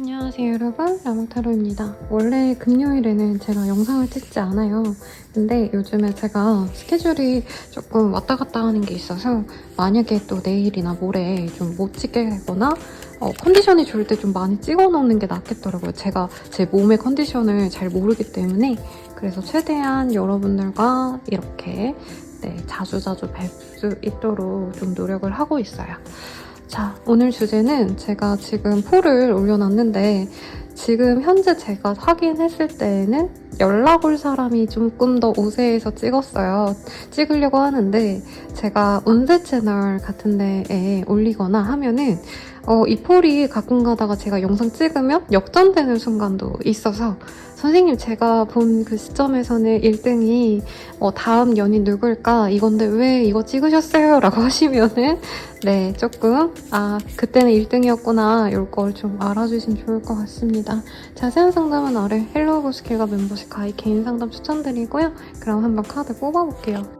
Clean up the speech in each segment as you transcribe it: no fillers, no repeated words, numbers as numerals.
안녕하세요 여러분, 라몽타로입니다. 원래 금요일에는 제가 영상을 찍지 않아요. 근데 요즘에 제가 스케줄이 조금 왔다 갔다 하는 게 있어서 만약에 또 내일이나 모레 좀 못 찍게 되거나 컨디션이 좋을 때 좀 많이 찍어 놓는 게 낫겠더라고요. 제가 제 몸의 컨디션을 잘 모르기 때문에. 그래서 최대한 여러분들과 이렇게 자주자주 뵐 수 있도록 좀 노력을 하고 있어요. 자, 오늘 주제는 제가 지금 폴을 올려놨는데 지금 현재 제가 확인했을 때에는 연락 올 사람이 조금 더 우세해서 찍으려고 하는데 제가 운세 채널 같은 데에 올리거나 하면은 이 폴이 가끔 가다가 제가 영상 찍으면 역전되는 순간도 있어서 선생님 제가 본 그 시점에서는 1등이 다음 연인 누굴까 이건데 왜 이거 찍으셨어요? 라고 하시면은 조금 그때는 1등이었구나 이걸 걸 좀 알아주시면 좋을 것 같습니다. 자세한 상담은 아래 헬로우보스킬과 멤버십 가입 개인 상담 추천드리고요. 그럼 한번 카드 뽑아볼게요.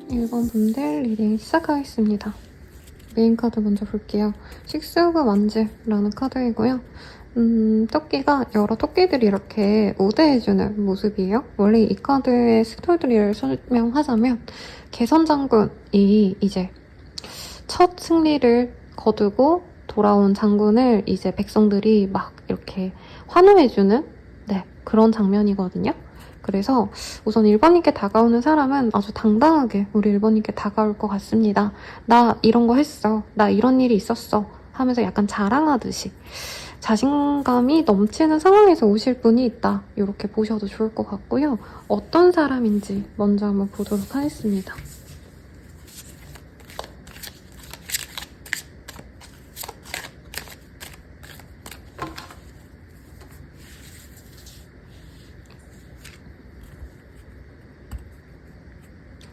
일번 분들 리딩 시작하겠습니다. 메인 카드 먼저 볼게요. 식스오브 완즈라는 카드이고요. 토끼가 여러 토끼들이 이렇게 우대해주는 모습이에요. 원래 이 카드의 스토리를 설명하자면 개선 장군이 이제 첫 승리를 거두고 돌아온 장군을 이제 백성들이 막 이렇게 환호해주는 그런 장면이거든요. 그래서 우선 1번님께 다가오는 사람은 아주 당당하게 우리 1번님께 다가올 것 같습니다. 나 이런 거 했어. 나 이런 일이 있었어. 하면서 약간 자랑하듯이 자신감이 넘치는 상황에서 오실 분이 있다. 이렇게 보셔도 좋을 것 같고요. 어떤 사람인지 먼저 한번 보도록 하겠습니다.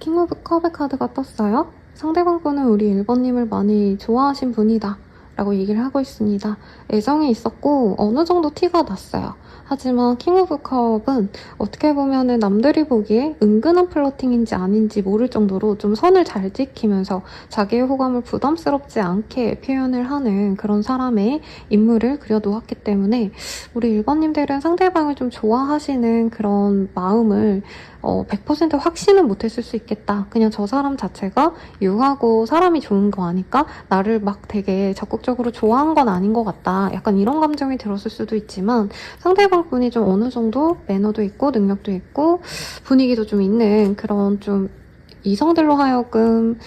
킹 오브 컵의 카드가 떴어요. 상대방 분은 우리 1번님을 많이 좋아하신 분이다 라고 얘기를 하고 있습니다. 애정이 있었고 어느 정도 티가 났어요. 하지만 킹 오브 컵은 어떻게 보면은 남들이 보기에 은근한 플러팅인지 아닌지 모를 정도로 좀 선을 잘 지키면서 자기의 호감을 부담스럽지 않게 표현을 하는 그런 사람의 인물을 그려놓았기 때문에 우리 1번님들은 상대방을 좀 좋아하시는 그런 마음을 100% 확신은 못했을 수 있겠다. 그냥 저 사람 자체가 유하고 사람이 좋은 거 아니까 나를 막 되게 적극적으로 좋아한 건 아닌 것 같다. 약간 이런 감정이 들었을 수도 있지만 상대방 분이 좀 어느 정도 매너도 있고 능력도 있고 분위기도 좀 있는 그런 좀 이성들로 하여금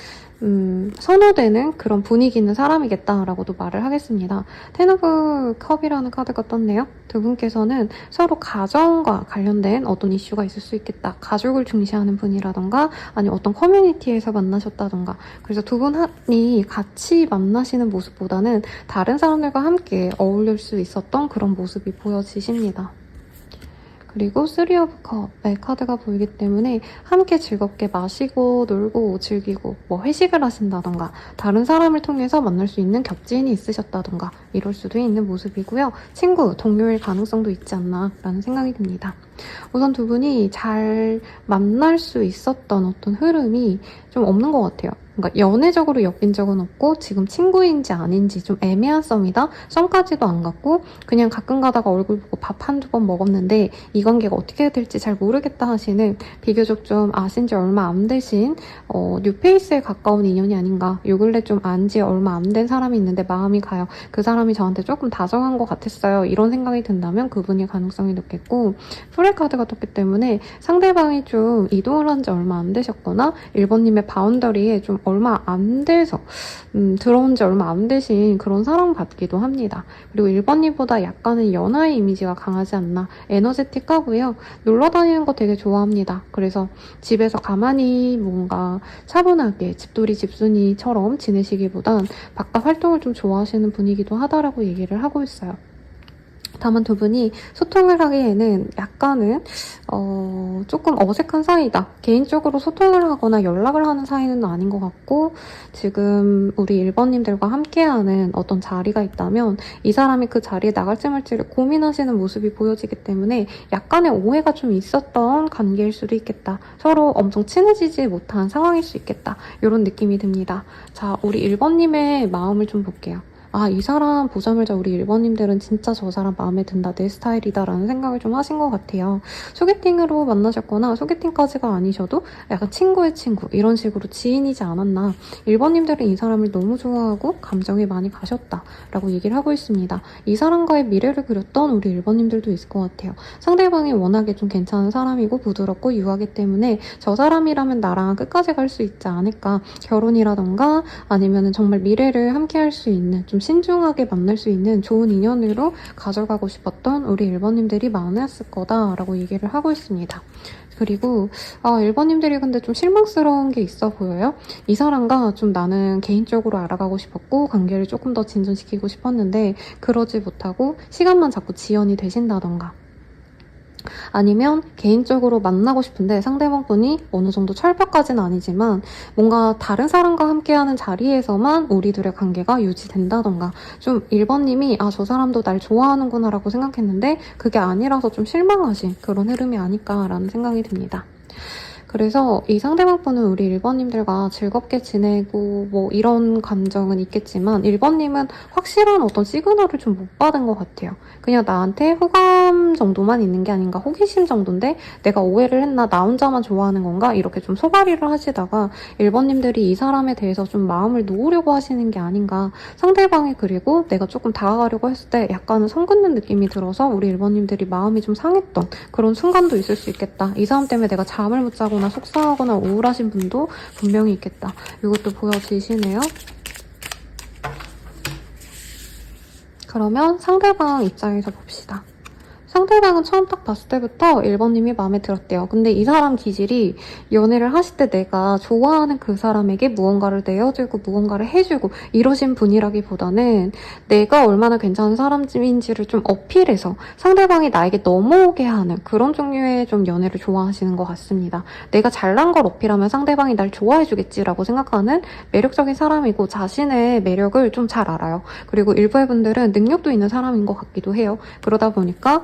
선호되는 그런 분위기 있는 사람이겠다라고도 말을 하겠습니다. 텐 오브 컵이라는 카드가 떴네요. 두 분께서는 서로 가정과 관련된 어떤 이슈가 있을 수 있겠다. 가족을 중시하는 분이라던가 아니면 어떤 커뮤니티에서 만나셨다던가 그래서 두 분이 같이 만나시는 모습보다는 다른 사람들과 함께 어울릴 수 있었던 그런 모습이 보여지십니다. 그리고 3 오브 컵의 카드가 보이기 때문에 함께 즐겁게 마시고 놀고 즐기고 뭐 회식을 하신다던가 다른 사람을 통해서 만날 수 있는 겹지인이 있으셨다던가 이럴 수도 있는 모습이고요. 친구, 동료일 가능성도 있지 않나 라는 생각이 듭니다. 우선 두 분이 잘 만날 수 있었던 어떤 흐름이 좀 없는 것 같아요. 그러니까 연애적으로 엮인 적은 없고 지금 친구인지 아닌지 좀 애매한 썸이다? 썸까지도 안 갔고 그냥 가끔 가다가 얼굴 보고 밥 한두 번 먹었는데 이 관계가 어떻게 될지 잘 모르겠다 하시는 비교적 좀 아신 지 얼마 안 되신 뉴페이스에 가까운 인연이 아닌가. 요 근래 좀 안 지 얼마 안 된 사람이 있는데 마음이 가요. 그 사람이 저한테 조금 다정한 것 같았어요. 이런 생각이 든다면 그분이 가능성이 높겠고 프레 카드가 떴기 때문에 상대방이 좀 이동을 한 지 얼마 안 되셨거나 1번님의 바운더리에 좀 얼마 안 돼서 들어온 지 얼마 안 되신 그런 사람 같기도 합니다. 그리고 1번님보다 약간은 연하의 이미지가 강하지 않나. 에너제틱하고요. 놀러 다니는 거 되게 좋아합니다. 그래서 집에서 가만히 뭔가 차분하게 집돌이 집순이처럼 지내시기보단 바깥 활동을 좀 좋아하시는 분이기도 하다라고 얘기를 하고 있어요. 다만 두 분이 소통을 하기에는 약간은 조금 어색한 사이다. 개인적으로 소통을 하거나 연락을 하는 사이는 아닌 것 같고 지금 우리 1번님들과 함께하는 어떤 자리가 있다면 이 사람이 그 자리에 나갈지 말지를 고민하시는 모습이 보여지기 때문에 약간의 오해가 좀 있었던 관계일 수도 있겠다. 서로 엄청 친해지지 못한 상황일 수 있겠다. 이런 느낌이 듭니다. 자, 우리 1번님의 마음을 좀 볼게요. 아, 이 사람 보자마자 우리 1번님들은 진짜 저 사람 마음에 든다, 내 스타일이다 라는 생각을 좀 하신 것 같아요. 소개팅으로 만나셨거나 소개팅까지가 아니셔도 약간 친구의 친구 이런 식으로 지인이지 않았나. 1번님들은 이 사람을 너무 좋아하고 감정이 많이 가셨다 라고 얘기를 하고 있습니다. 이 사람과의 미래를 그렸던 우리 1번님들도 있을 것 같아요. 상대방이 워낙에 좀 괜찮은 사람이고 부드럽고 유하기 때문에 저 사람이라면 나랑 끝까지 갈 수 있지 않을까. 결혼이라던가 아니면 정말 미래를 함께 할 수 있는 좀 신중하게 만날 수 있는 좋은 인연으로 가져가고 싶었던 우리 1번님들이 많았을 거다라고 얘기를 하고 있습니다. 그리고 1번님들이 근데 좀 실망스러운 게 있어 보여요. 이 사람과 좀 나는 개인적으로 알아가고 싶었고 관계를 조금 더 진전시키고 싶었는데 그러지 못하고 시간만 자꾸 지연이 되신다던가 아니면 개인적으로 만나고 싶은데 상대방 분이 어느 정도 철벽까지는 아니지만 뭔가 다른 사람과 함께하는 자리에서만 우리 둘의 관계가 유지된다던가 좀 1번님이 저 사람도 날 좋아하는구나 라고 생각했는데 그게 아니라서 좀 실망하신 그런 흐름이 아닐까라는 생각이 듭니다. 그래서 이 상대방분은 우리 1번님들과 즐겁게 지내고 뭐 이런 감정은 있겠지만 1번님은 확실한 어떤 시그널을 좀 못 받은 것 같아요. 그냥 나한테 호감 정도만 있는 게 아닌가, 호기심 정도인데 내가 오해를 했나, 나 혼자만 좋아하는 건가, 이렇게 좀 소가리를 하시다가 1번님들이 이 사람에 대해서 좀 마음을 놓으려고 하시는 게 아닌가. 상대방이 그리고 내가 조금 다가가려고 했을 때 약간은 선 긋는 느낌이 들어서 우리 1번님들이 마음이 좀 상했던 그런 순간도 있을 수 있겠다. 이 사람 때문에 내가 잠을 못 자거나 속상하거나 우울하신 분도 분명히 있겠다. 이것도 보여지시네요. 그러면 상대방 입장에서 봅시다. 상대방은 처음 딱 봤을 때부터 1번님이 마음에 들었대요. 근데 이 사람 기질이 연애를 하실 때 내가 좋아하는 그 사람에게 무언가를 내어주고 무언가를 해주고 이러신 분이라기보다는 내가 얼마나 괜찮은 사람인지를 좀 어필해서 상대방이 나에게 넘어오게 하는 그런 종류의 좀 연애를 좋아하시는 것 같습니다. 내가 잘난 걸 어필하면 상대방이 날 좋아해주겠지라고 생각하는 매력적인 사람이고 자신의 매력을 좀 잘 알아요. 그리고 일부의 분들은 능력도 있는 사람인 것 같기도 해요. 그러다 보니까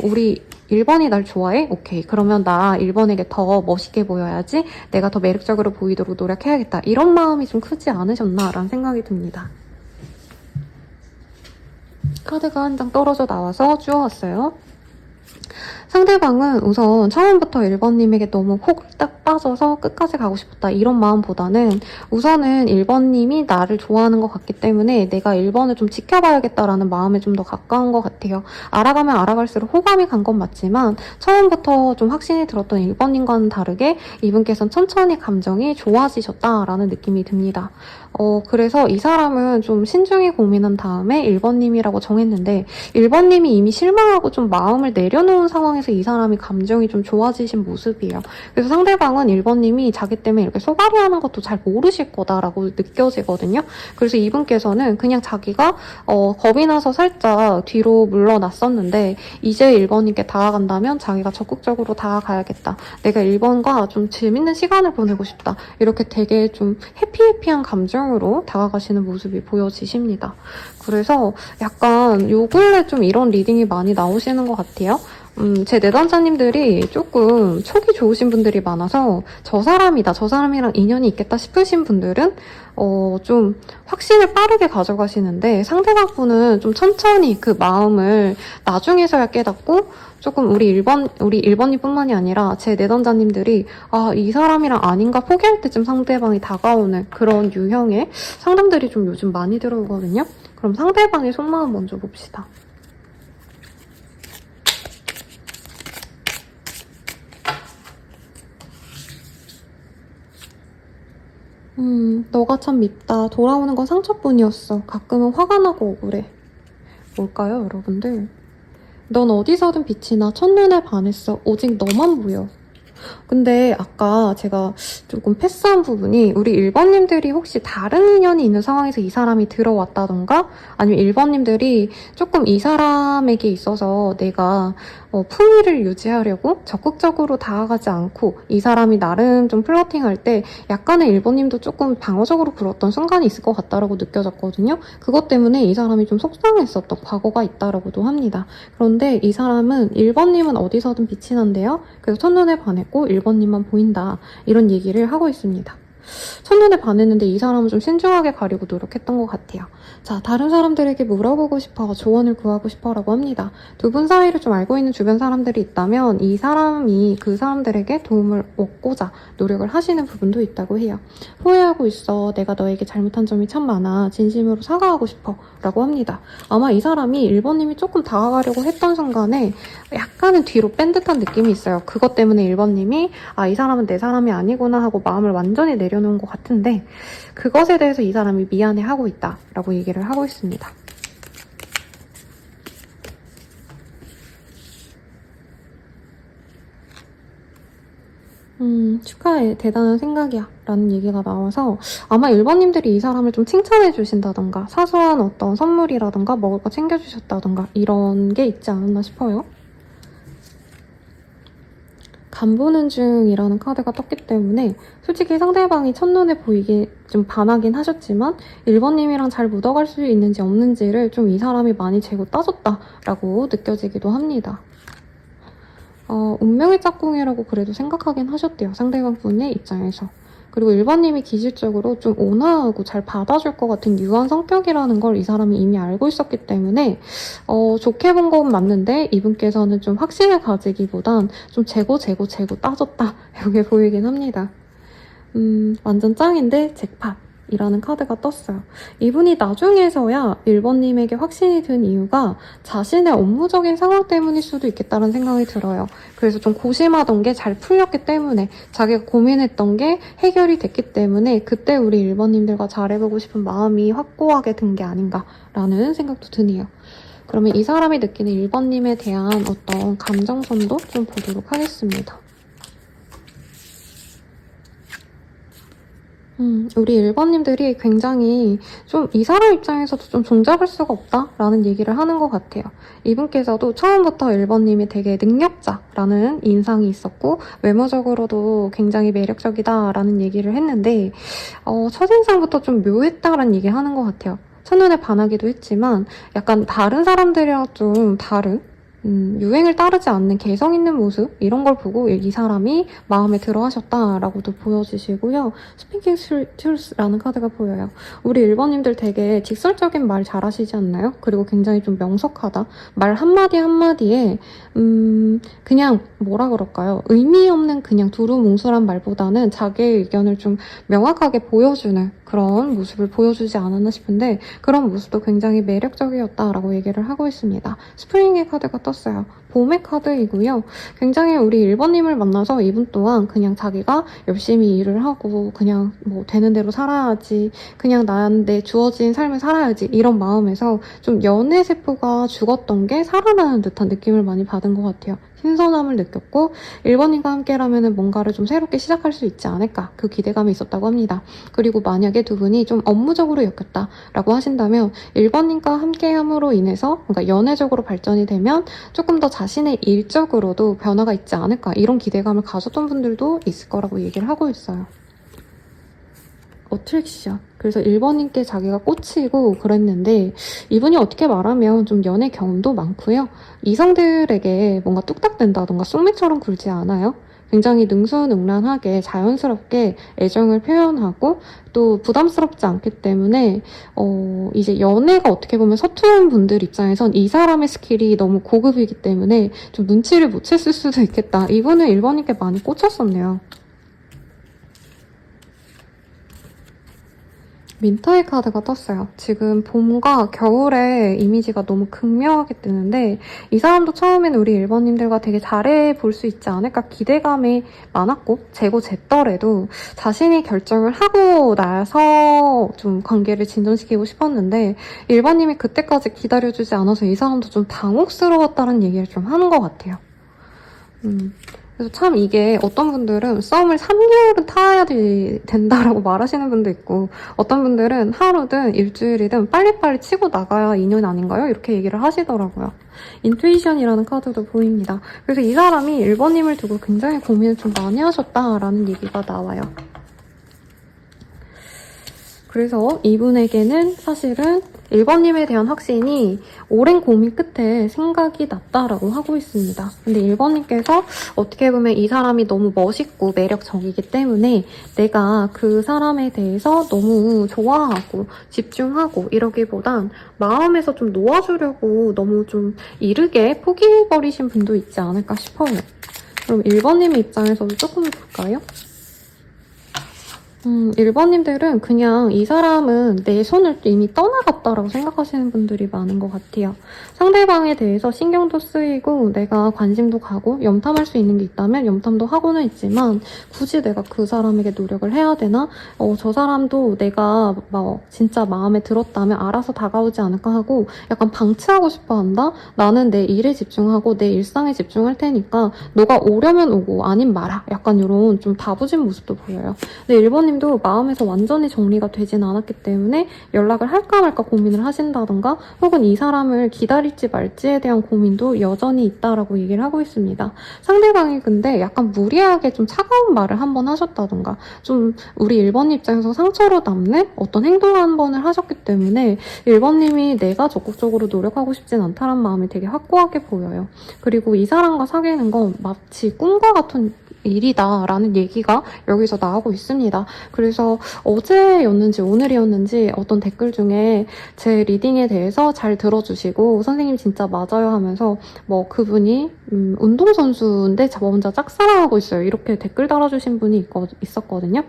우리 1번이 날 좋아해? 오케이. 그러면 나 1번에게 더 멋있게 보여야지. 내가 더 매력적으로 보이도록 노력해야겠다. 이런 마음이 좀 크지 않으셨나라는 생각이 듭니다. 카드가 한 장 떨어져 나와서 주워왔어요. 상대방은 우선 처음부터 1번님에게 너무 콕딱 빠져서 끝까지 가고 싶었다 이런 마음보다는 우선은 1번님이 나를 좋아하는 것 같기 때문에 내가 1번을 좀 지켜봐야겠다라는 마음에 좀 더 가까운 것 같아요. 알아가면 알아갈수록 호감이 간 건 맞지만 처음부터 좀 확신이 들었던 1번님과는 다르게 이분께서는 천천히 감정이 좋아지셨다라는 느낌이 듭니다. 그래서 이 사람은 좀 신중히 고민한 다음에 1번님이라고 정했는데 1번님이 이미 실망하고 좀 마음을 내려놓은 상황에서 이 사람이 감정이 좀 좋아지신 모습이에요. 그래서 상대방은 1번님이 자기 때문에 이렇게 소갈이하는 것도 잘 모르실 거다라고 느껴지거든요. 그래서 이분께서는 그냥 자기가 겁이 나서 살짝 뒤로 물러났었는데 이제 1번님께 다가간다면 자기가 적극적으로 다가가야겠다. 내가 1번과 좀 재밌는 시간을 보내고 싶다. 이렇게 되게 좀 해피해피한 감정으로 다가가시는 모습이 보여지십니다. 그래서 약간 요 근래 좀 이런 리딩이 많이 나오시는 것 같아요. 제 내담자님들이 조금 촉이 좋으신 분들이 많아서 저 사람이다, 저 사람이랑 인연이 있겠다 싶으신 분들은 좀 확신을 빠르게 가져가시는데 상대방분은 좀 천천히 그 마음을 나중에서야 깨닫고 조금 우리 1번님 뿐만이 아니라 제 내담자님들이 이 사람이랑 아닌가 포기할 때쯤 상대방이 다가오는 그런 유형의 상담들이 좀 요즘 많이 들어오거든요. 그럼 상대방의 속마음 먼저 봅시다. 너가 참 밉다. 돌아오는 건 상처뿐이었어. 가끔은 화가 나고 억울해. 뭘까요, 여러분들? 넌 어디서든 빛이 나. 첫눈에 반했어. 오직 너만 보여. 근데 아까 제가 조금 패스한 부분이 우리 1번님들이 혹시 다른 인연이 있는 상황에서 이 사람이 들어왔다던가 아니면 1번님들이 조금 이 사람에게 있어서 내가 품위를 유지하려고 적극적으로 다가가지 않고 이 사람이 나름 좀 플러팅할 때 약간의 1번님도 조금 방어적으로 굴었던 순간이 있을 것 같다라고 느껴졌거든요. 그것 때문에 이 사람이 좀 속상했었던 과거가 있다라고도 합니다. 그런데 이 사람은 1번님은 어디서든 빛이 난대요. 그래서 첫눈에 반했고 1번님만 보인다. 이런 얘기를 하고 있습니다. 첫눈에 반했는데 이 사람은 좀 신중하게 가려고 노력했던 것 같아요. 자, 다른 사람들에게 물어보고 싶어, 조언을 구하고 싶어 라고 합니다. 두 분 사이를 좀 알고 있는 주변 사람들이 있다면 이 사람이 그 사람들에게 도움을 얻고자 노력을 하시는 부분도 있다고 해요. 후회하고 있어. 내가 너에게 잘못한 점이 참 많아. 진심으로 사과하고 싶어 라고 합니다. 아마 이 사람이 1번님이 조금 다가가려고 했던 순간에 약간은 뒤로 뺀 듯한 느낌이 있어요. 그것 때문에 1번님이 이 사람은 내 사람이 아니구나 하고 마음을 완전히 내려놓은 것 같은데 그것에 대해서 이 사람이 미안해하고 있다라고 얘기를 하고 있습니다. 축하해. 대단한 생각이야. 라는 얘기가 나와서 아마 1번님들이 이 사람을 좀 칭찬해 주신다던가 사소한 어떤 선물이라던가 먹을 거 챙겨주셨다던가 이런 게 있지 않았나 싶어요. 간보는 중이라는 카드가 떴기 때문에 솔직히 상대방이 첫눈에 보이게 좀 반하긴 하셨지만 1번님이랑 잘 묻어갈 수 있는지 없는지를 좀 이 사람이 많이 재고 따졌다라고 느껴지기도 합니다. 운명의 짝꿍이라고 그래도 생각하긴 하셨대요. 상대방 분의 입장에서. 그리고 1번님이 기질적으로 좀 온화하고 잘 받아줄 것 같은 유한 성격이라는 걸 이 사람이 이미 알고 있었기 때문에 좋게 본 건 맞는데 이분께서는 좀 확신을 가지기보단 좀 재고 따졌다 이렇게 보이긴 합니다. 완전 짱인데 잭팟 이라는 카드가 떴어요. 이분이 나중에서야 1번님에게 확신이 든 이유가 자신의 업무적인 상황 때문일 수도 있겠다는 생각이 들어요. 그래서 좀 고심하던 게 잘 풀렸기 때문에 자기가 고민했던 게 해결이 됐기 때문에 그때 우리 1번님들과 잘해보고 싶은 마음이 확고하게 든 게 아닌가라는 생각도 드네요. 그러면 이 사람이 느끼는 1번님에 대한 어떤 감정선도 좀 보도록 하겠습니다. 우리 1번님들이 굉장히 좀 이 사람 입장에서도 좀 종잡을 수가 없다라는 얘기를 하는 것 같아요. 이분께서도 처음부터 1번님이 되게 능력자라는 인상이 있었고 외모적으로도 굉장히 매력적이다라는 얘기를 했는데 첫인상부터 좀 묘했다라는 얘기를 하는 것 같아요. 첫눈에 반하기도 했지만 약간 다른 사람들이랑 좀 다른 유행을 따르지 않는 개성 있는 모습 이런 걸 보고 이 사람이 마음에 들어 하셨다라고도 보여주시고요. 스피킹 툴스라는 카드가 보여요. 우리 1번님들 되게 직설적인 말 잘하시지 않나요? 그리고 굉장히 좀 명석하다. 말 한마디 한마디에 그냥 뭐라 그럴까요? 의미 없는 그냥 두루뭉술한 말보다는 자기의 의견을 좀 명확하게 보여주는 그런 모습을 보여주지 않았나 싶은데 그런 모습도 굉장히 매력적이었다라고 얘기를 하고 있습니다. 스프링의 카드가 떴어요. 봄의 카드이고요. 굉장히 우리 1번님을 만나서 이분 또한 그냥 자기가 열심히 일을 하고 그냥 뭐 되는 대로 살아야지 그냥 나한테 주어진 삶을 살아야지 이런 마음에서 좀 연애 세포가 죽었던 게 살아나는 듯한 느낌을 많이 받은 것 같아요. 신선함을 느꼈고 1번님과 함께라면 뭔가를 좀 새롭게 시작할 수 있지 않을까 그 기대감이 있었다고 합니다. 그리고 만약에 두 분이 좀 업무적으로 엮였다라고 하신다면 1번님과 함께함으로 인해서 뭔가 연애적으로 발전이 되면 조금 더 자신의 일적으로도 변화가 있지 않을까 이런 기대감을 가졌던 분들도 있을 거라고 얘기를 하고 있어요. 어트랙션. 그래서 1번님께 자기가 꽂히고 그랬는데 이분이 어떻게 말하면 좀 연애 경험도 많고요. 이성들에게 뭔가 뚝딱된다던가 쑥맥처럼 굴지 않아요. 굉장히 능수능란하게 자연스럽게 애정을 표현하고 또 부담스럽지 않기 때문에 이제 연애가 어떻게 보면 서투른 분들 입장에선 이 사람의 스킬이 너무 고급이기 때문에 좀 눈치를 못 챘을 수도 있겠다. 이분은 1번님께 많이 꽂혔었네요. 윈터의 카드가 떴어요. 지금 봄과 겨울의 이미지가 너무 극명하게 뜨는데 이 사람도 처음에는 우리 1번님들과 되게 잘해볼 수 있지 않을까 기대감이 많았고 재고 쟀더라도 자신이 결정을 하고 나서 좀 관계를 진전시키고 싶었는데 1번님이 그때까지 기다려주지 않아서 이 사람도 좀 당혹스러웠다는 얘기를 좀 하는 것 같아요. 그래서 참 이게 어떤 분들은 썸을 3개월은 타야 된다라고 말하시는 분도 있고 어떤 분들은 하루든 일주일이든 빨리빨리 치고 나가야 인연 아닌가요? 이렇게 얘기를 하시더라고요. 인투이션이라는 카드도 보입니다. 그래서 이 사람이 1번님을 두고 굉장히 고민을 좀 많이 하셨다라는 얘기가 나와요. 그래서 이분에게는 사실은 1번님에 대한 확신이 오랜 고민 끝에 생각이 났다라고 하고 있습니다. 근데 1번님께서 어떻게 보면 이 사람이 너무 멋있고 매력적이기 때문에 내가 그 사람에 대해서 너무 좋아하고 집중하고 이러기보단 마음에서 좀 놓아주려고 너무 좀 이르게 포기해버리신 분도 있지 않을까 싶어요. 그럼 1번님 입장에서도 조금 볼까요? 1번님들은 그냥 이 사람은 내 손을 이미 떠나갔다라고 생각하시는 분들이 많은 것 같아요. 상대방에 대해서 신경도 쓰이고 내가 관심도 가고 염탐할 수 있는 게 있다면 염탐도 하고는 있지만 굳이 내가 그 사람에게 노력을 해야 되나? 저 사람도 내가 진짜 마음에 들었다면 알아서 다가오지 않을까 하고 약간 방치하고 싶어 한다? 나는 내 일에 집중하고 내 일상에 집중할 테니까 너가 오려면 오고 아님 마라. 약간 이런 좀 다부진 모습도 보여요. 근데 1번님 1번님도 마음에서 완전히 정리가 되진 않았기 때문에 연락을 할까 말까 고민을 하신다던가 혹은 이 사람을 기다릴지 말지에 대한 고민도 여전히 있다라고 얘기를 하고 있습니다. 상대방이 근데 약간 무리하게 좀 차가운 말을 한번 하셨다던가 좀 우리 1번 입장에서 상처로 남는 어떤 행동 한 번을 하셨기 때문에 1번님이 내가 적극적으로 노력하고 싶진 않다는 마음이 되게 확고하게 보여요. 그리고 이 사람과 사귀는 건 마치 꿈과 같은 일이다라는 얘기가 여기서 나오고 있습니다. 그래서 어제였는지 오늘이었는지 어떤 댓글 중에 제 리딩에 대해서 잘 들어주시고 선생님 진짜 맞아요 하면서 뭐 그분이 운동선수인데 저 혼자 짝사랑하고 있어요. 이렇게 댓글 달아주신 분이 있었거든요.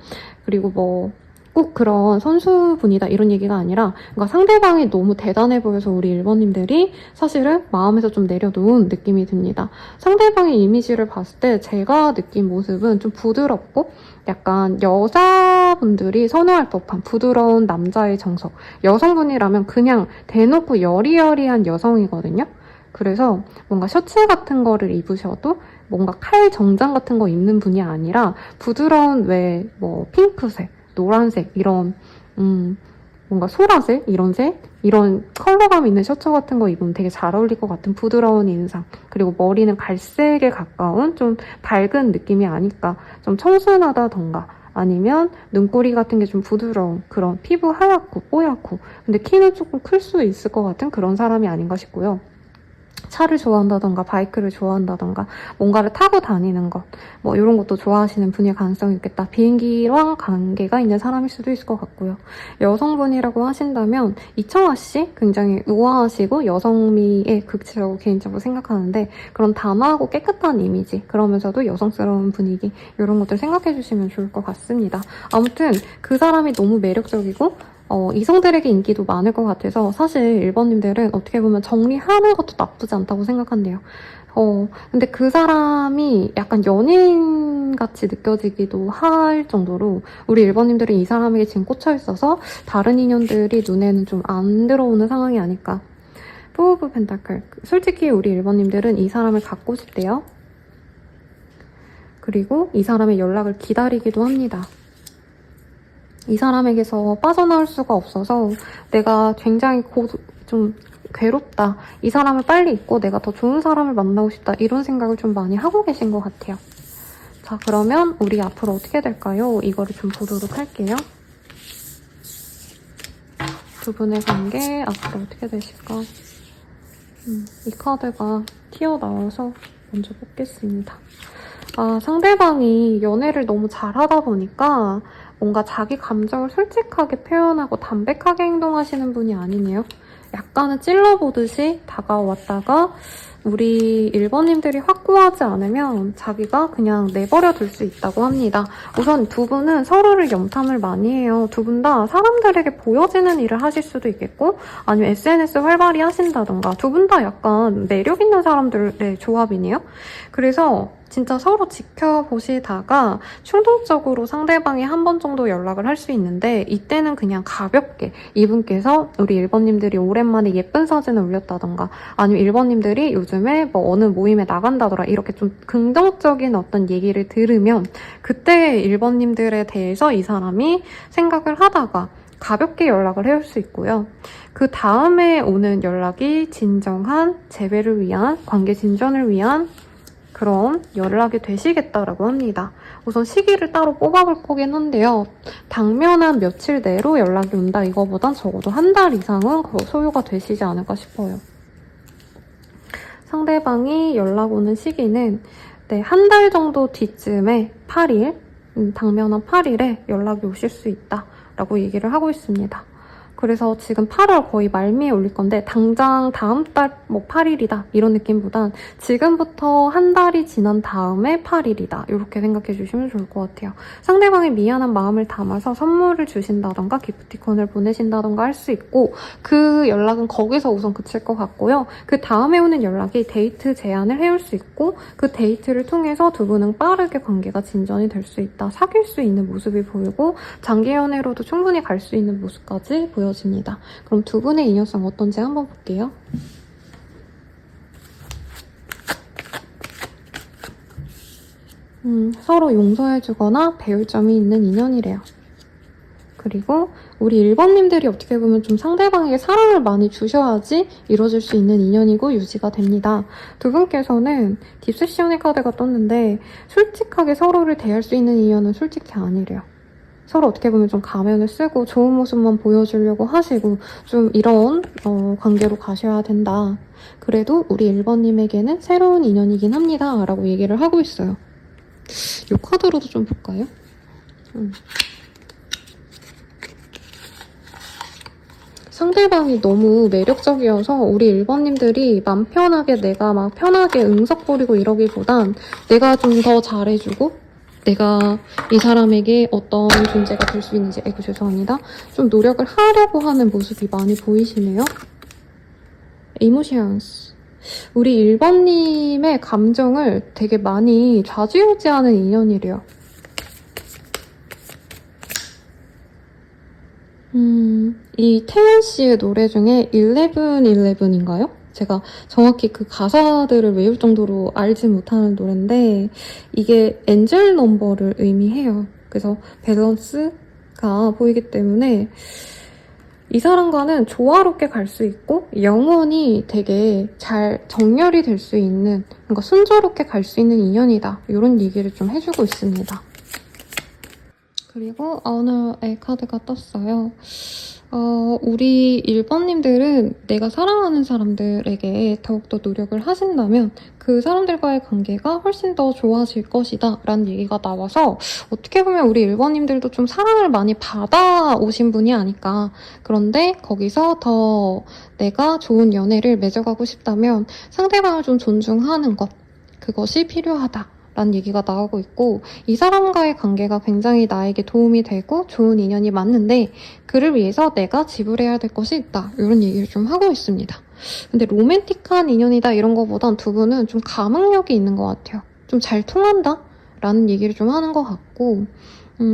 그리고 뭐 꼭 그런 선수분이다 이런 얘기가 아니라 그러니까 상대방이 너무 대단해 보여서 우리 1번님들이 사실은 마음에서 좀 내려놓은 느낌이 듭니다. 상대방의 이미지를 봤을 때 제가 느낀 모습은 좀 부드럽고 약간 여자분들이 선호할 법한 부드러운 남자의 정석. 여성분이라면 그냥 대놓고 여리여리한 여성이거든요. 그래서 뭔가 셔츠 같은 거를 입으셔도 뭔가 칼 정장 같은 거 입는 분이 아니라 부드러운 왜 뭐 핑크색 노란색 이런 뭔가 소라색 이런 색 이런 컬러감 있는 셔츠 같은 거 입으면 되게 잘 어울릴 것 같은 부드러운 인상 그리고 머리는 갈색에 가까운 좀 밝은 느낌이 아닐까 좀 청순하다던가 아니면 눈꼬리 같은 게 좀 부드러운 그런 피부 하얗고 뽀얗고 근데 키는 조금 클 수 있을 것 같은 그런 사람이 아닌가 싶고요. 차를 좋아한다던가 바이크를 좋아한다던가 뭔가를 타고 다니는 것 뭐 이런 것도 좋아하시는 분일 가능성이 있겠다. 비행기랑 관계가 있는 사람일 수도 있을 것 같고요. 여성분이라고 하신다면 이청아 씨 굉장히 우아하시고 여성미의 극치라고 개인적으로 생각하는데 그런 단아하고 깨끗한 이미지 그러면서도 여성스러운 분위기 이런 것들 생각해 주시면 좋을 것 같습니다. 아무튼 그 사람이 너무 매력적이고 이성들에게 인기도 많을 것 같아서 사실 1번님들은 어떻게 보면 정리하는 것도 나쁘지 않다고 생각한대요. 근데 그 사람이 약간 연예인같이 느껴지기도 할 정도로 우리 1번님들은 이 사람에게 지금 꽂혀 있어서 다른 인연들이 눈에는 좀 안 들어오는 상황이 아닐까. 포 오브 펜타클. 솔직히 우리 1번님들은 이 사람을 갖고 싶대요. 그리고 이 사람의 연락을 기다리기도 합니다. 이 사람에게서 빠져나올 수가 없어서 내가 굉장히 좀 괴롭다. 이 사람을 빨리 잊고 내가 더 좋은 사람을 만나고 싶다. 이런 생각을 좀 많이 하고 계신 것 같아요. 자, 그러면 우리 앞으로 어떻게 될까요? 이거를 좀 보도록 할게요. 두 분의 관계 앞으로 어떻게 되실까? 이 카드가 튀어나와서 먼저 뽑겠습니다. 상대방이 연애를 너무 잘하다 보니까 뭔가 자기 감정을 솔직하게 표현하고 담백하게 행동하시는 분이 아니네요. 약간은 찔러보듯이 다가왔다가 우리 1번님들이 확고하지 않으면 자기가 그냥 내버려 둘 수 있다고 합니다. 우선 두 분은 서로를 염탐을 많이 해요. 두 분 다 사람들에게 보여지는 일을 하실 수도 있겠고 아니면 SNS 활발히 하신다던가 두 분 다 약간 매력 있는 사람들의 조합이네요. 그래서 진짜 서로 지켜보시다가 충동적으로 상대방이 한 번 정도 연락을 할 수 있는데 이때는 그냥 가볍게 이분께서 우리 1번님들이 오랜만에 예쁜 사진을 올렸다던가 아니면 1번님들이 요즘에 뭐 어느 모임에 나간다더라 이렇게 좀 긍정적인 어떤 얘기를 들으면 그때 1번님들에 대해서 이 사람이 생각을 하다가 가볍게 연락을 해올 수 있고요. 그 다음에 오는 연락이 진정한 재배를 위한 관계 진전을 위한 그런 연락이 되시겠다라고 합니다. 우선 시기를 따로 뽑아볼 거긴 한데요. 당면한 며칠 내로 연락이 온다 이거보단 적어도 한 달 이상은 소요가 되시지 않을까 싶어요. 상대방이 연락 오는 시기는 한 달 정도 뒤쯤에 8일, 당면한 8일에 연락이 오실 수 있다라고 얘기를 하고 있습니다. 그래서 지금 8월 거의 말미에 올릴 건데 당장 다음 달 뭐 8일이다 이런 느낌보단 지금부터 한 달이 지난 다음에 8일이다 이렇게 생각해 주시면 좋을 것 같아요. 상대방의 미안한 마음을 담아서 선물을 주신다던가 기프티콘을 보내신다던가 할 수 있고 그 연락은 거기서 우선 그칠 것 같고요. 그 다음에 오는 연락이 데이트 제안을 해올 수 있고 그 데이트를 통해서 두 분은 빠르게 관계가 진전이 될 수 있다. 사귈 수 있는 모습이 보이고 장기 연애로도 충분히 갈 수 있는 모습까지 보여집니다. 그럼 두 분의 인연성 어떤지 한번 볼게요. 서로 용서해주거나 배울 점이 있는 인연이래요. 그리고 우리 1번님들이 어떻게 보면 좀 상대방에게 사랑을 많이 주셔야지 이루어질 수 있는 인연이고 유지가 됩니다. 두 분께서는 딥세션의 카드가 떴는데 솔직하게 서로를 대할 수 있는 인연은 솔직히 아니래요. 서로 어떻게 보면 좀 가면을 쓰고 좋은 모습만 보여주려고 하시고 좀 이런 관계로 가셔야 된다. 그래도 우리 1번님에게는 새로운 인연이긴 합니다. 라고 얘기를 하고 있어요. 이 카드로도 좀 볼까요? 상대방이 너무 매력적이어서 우리 1번님들이 맘 편하게 내가 막 편하게 응석거리고 이러기보단 내가 좀 더 잘해주고 내가 이 사람에게 어떤 존재가 될 수 있는지 아이고 죄송합니다. 좀 노력을 하려고 하는 모습이 많이 보이시네요. 이모션스 우리 1번님의 감정을 되게 많이 좌지우지하는 인연이래요. 이 태연 씨의 노래 중에 1111인가요? 제가 정확히 그 가사들을 외울 정도로 알지 못하는 노래인데 이게 엔젤 넘버를 의미해요. 그래서 밸런스가 보이기 때문에 이 사람과는 조화롭게 갈 수 있고 영원히 되게 잘 정렬이 될 수 있는 그러니까 순조롭게 갈 수 있는 인연이다. 이런 얘기를 좀 해주고 있습니다. 그리고 오늘의 카드가 떴어요. 우리 1번님들은 내가 사랑하는 사람들에게 더욱더 노력을 하신다면 그 사람들과의 관계가 훨씬 더 좋아질 것이다 라는 얘기가 나와서 어떻게 보면 우리 1번님들도 좀 사랑을 많이 받아오신 분이 아닐까. 그런데 거기서 더 내가 좋은 연애를 맺어가고 싶다면 상대방을 좀 존중하는 것 그것이 필요하다. 라는 얘기가 나오고 있고 이 사람과의 관계가 굉장히 나에게 도움이 되고 좋은 인연이 맞는데 그를 위해서 내가 지불해야 될 것이 있다. 이런 얘기를 좀 하고 있습니다. 근데 로맨틱한 인연이다 이런 거보단 두 분은 좀 감흥력이 있는 것 같아요. 좀 잘 통한다? 라는 얘기를 좀 하는 것 같고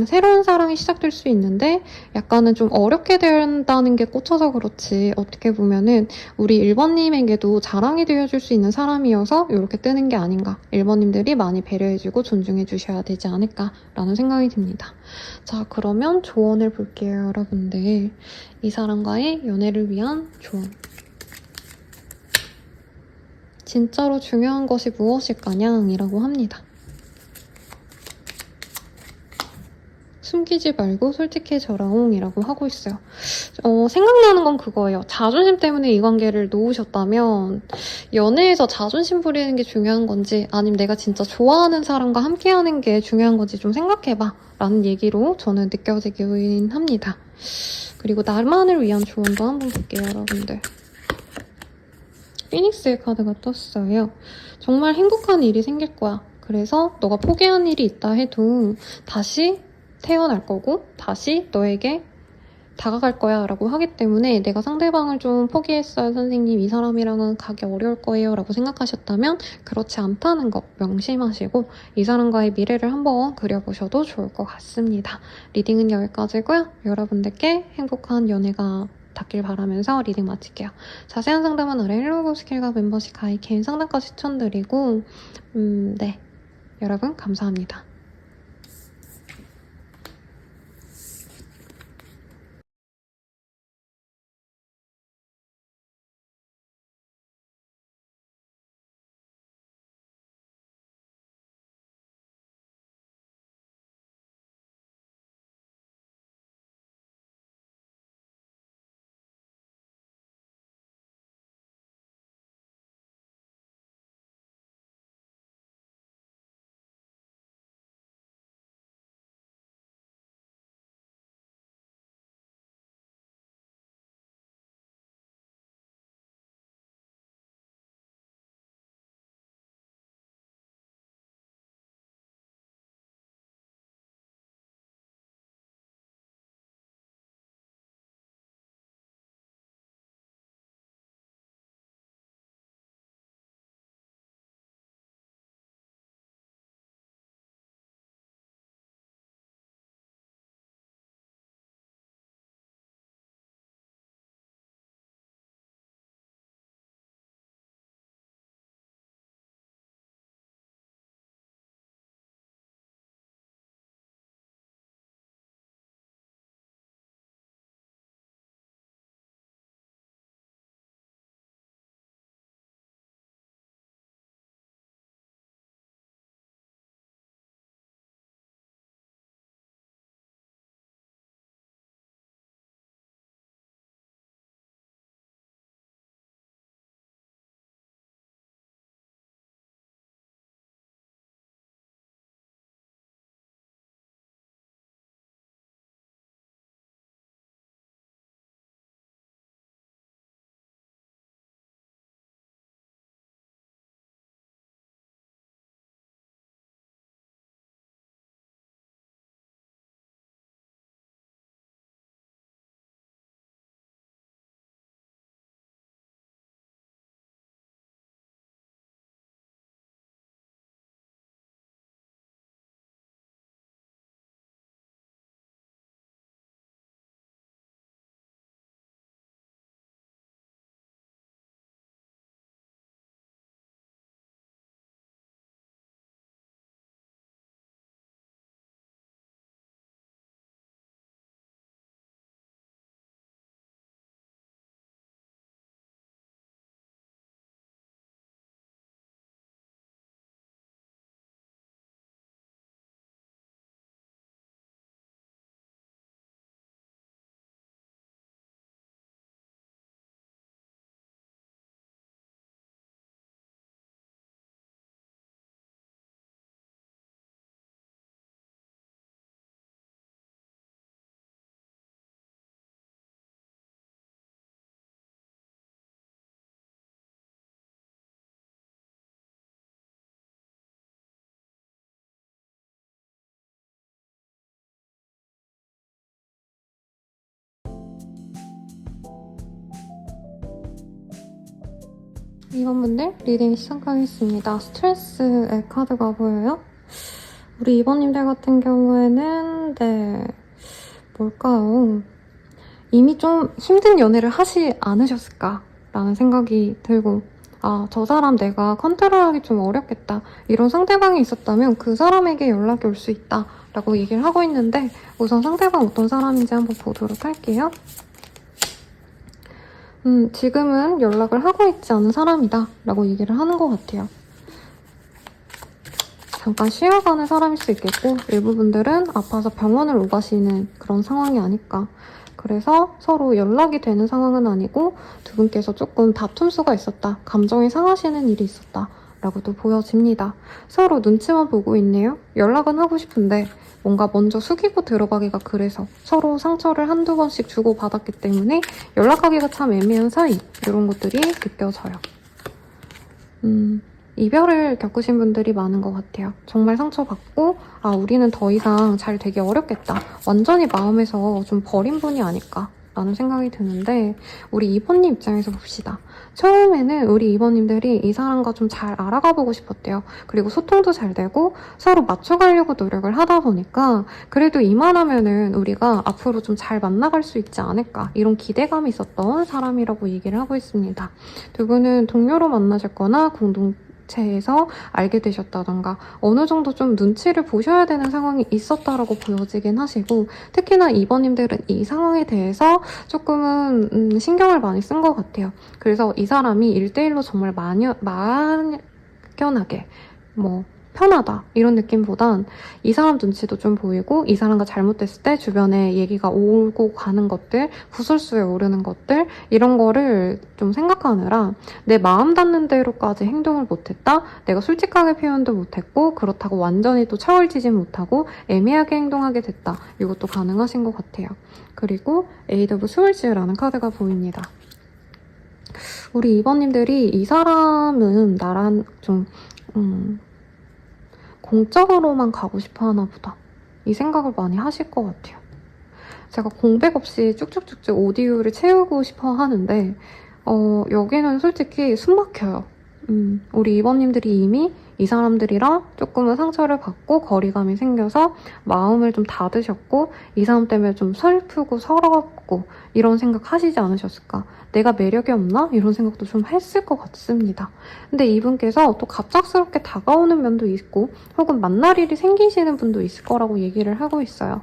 새로운 사랑이 시작될 수 있는데 약간은 좀 어렵게 된다는 게 꽂혀서 그렇지 어떻게 보면은 우리 1번님에게도 자랑이 되어줄 수 있는 사람이어서 이렇게 뜨는 게 아닌가 1번님들이 많이 배려해주고 존중해 주셔야 되지 않을까라는 생각이 듭니다. 자 그러면 조언을 볼게요 여러분들. 이 사람과의 연애를 위한 조언 진짜로 중요한 것이 무엇일까냥이라고 합니다. 숨기지 말고 솔직해져라옹이라고 하고 있어요. 생각나는 건 그거예요. 자존심 때문에 이 관계를 놓으셨다면 연애에서 자존심 부리는 게 중요한 건지 아니면 내가 진짜 좋아하는 사람과 함께하는 게 중요한 건지 좀 생각해봐 라는 얘기로 저는 느껴지긴 합니다. 그리고 나만을 위한 조언도 한번 볼게요 여러분들. 피닉스의 카드가 떴어요. 정말 행복한 일이 생길 거야. 그래서 너가 포기한 일이 있다 해도 다시 태어날 거고 다시 너에게 다가갈 거야 라고 하기 때문에 내가 상대방을 좀 포기했어요 선생님 이 사람이랑은 가기 어려울 거예요 라고 생각하셨다면 그렇지 않다는 거 명심하시고 이 사람과의 미래를 한번 그려보셔도 좋을 것 같습니다. 리딩은 여기까지고요. 여러분들께 행복한 연애가 닿길 바라면서 리딩 마칠게요. 자세한 상담은 아래 헬로고 스킬과 멤버십 가입 개인 상담까지 추천드리고 네 여러분 감사합니다. 이번 분들 리딩 시작하겠습니다. 스트레스의 카드가 보여요. 우리 2번님들 같은 경우에는 뭘까요? 이미 좀 힘든 연애를 하지 않으셨을까라는 생각이 들고 저 사람 내가 컨트롤하기 좀 어렵겠다. 이런 상대방이 있었다면 그 사람에게 연락이 올 수 있다. 라고 얘기를 하고 있는데 우선 상대방 어떤 사람인지 한번 보도록 할게요. 지금은 연락을 하고 있지 않은 사람이다. 라고 얘기를 하는 것 같아요. 잠깐 쉬어가는 사람일 수 있겠고 일부 분들은 아파서 병원을 오가시는 그런 상황이 아닐까. 그래서 서로 연락이 되는 상황은 아니고 두 분께서 조금 다툼수가 있었다. 감정이 상하시는 일이 있었다. 라고도 보여집니다. 서로 눈치만 보고 있네요. 연락은 하고 싶은데 뭔가 먼저 숙이고 들어가기가 그래서 서로 상처를 한두 번씩 주고받았기 때문에 연락하기가 참 애매한 사이 이런 것들이 느껴져요. 이별을 겪으신 분들이 많은 것 같아요. 정말 상처받고 우리는 더 이상 잘 되기 어렵겠다. 완전히 마음에서 좀 버린 분이 아닐까 라는 생각이 드는데 우리 2번님 입장에서 봅시다. 처음에는 우리 2번님들이 이 사람과 좀 잘 알아가보고 싶었대요. 그리고 소통도 잘 되고 서로 맞춰가려고 노력을 하다 보니까 그래도 이만하면은 우리가 앞으로 좀 잘 만나갈 수 있지 않을까 이런 기대감이 있었던 사람이라고 얘기를 하고 있습니다. 두 분은 동료로 만나셨거나 공동체에서 알게 되셨다던가 어느 정도 좀 눈치를 보셔야 되는 상황이 있었다라고 보여지긴 하시고 특히나 2번님들은 이 상황에 대해서 조금은 신경을 많이 쓴 것 같아요. 그래서 이 사람이 1대1로 정말 막연하게 편하다 이런 느낌보단 이 사람 눈치도 좀 보이고 이 사람과 잘못됐을 때 주변에 얘기가 오고 가는 것들 구설수에 오르는 것들 이런 거를 좀 생각하느라 내 마음 닿는 대로까지 행동을 못했다. 내가 솔직하게 표현도 못했고 그렇다고 완전히 또 차올지진 못하고 애매하게 행동하게 됐다. 이것도 가능하신 것 같아요. 그리고 에이드 오브 스월즈라는 카드가 보입니다. 우리 2번님들이 이 사람은 나랑 좀 공적으로만 가고 싶어 하나 보다. 이 생각을 많이 하실 것 같아요. 제가 공백 없이 쭉쭉쭉쭉 오디오를 채우고 싶어 하는데 여기는 솔직히 숨 막혀요. 우리 2번님들이 이미 이 사람들이랑 조금은 상처를 받고 거리감이 생겨서 마음을 좀 닫으셨고 이 사람 때문에 좀 슬프고 서럽고 이런 생각 하시지 않으셨을까? 내가 매력이 없나? 이런 생각도 좀 했을 것 같습니다. 근데 이분께서 또 갑작스럽게 다가오는 면도 있고 혹은 만날 일이 생기시는 분도 있을 거라고 얘기를 하고 있어요.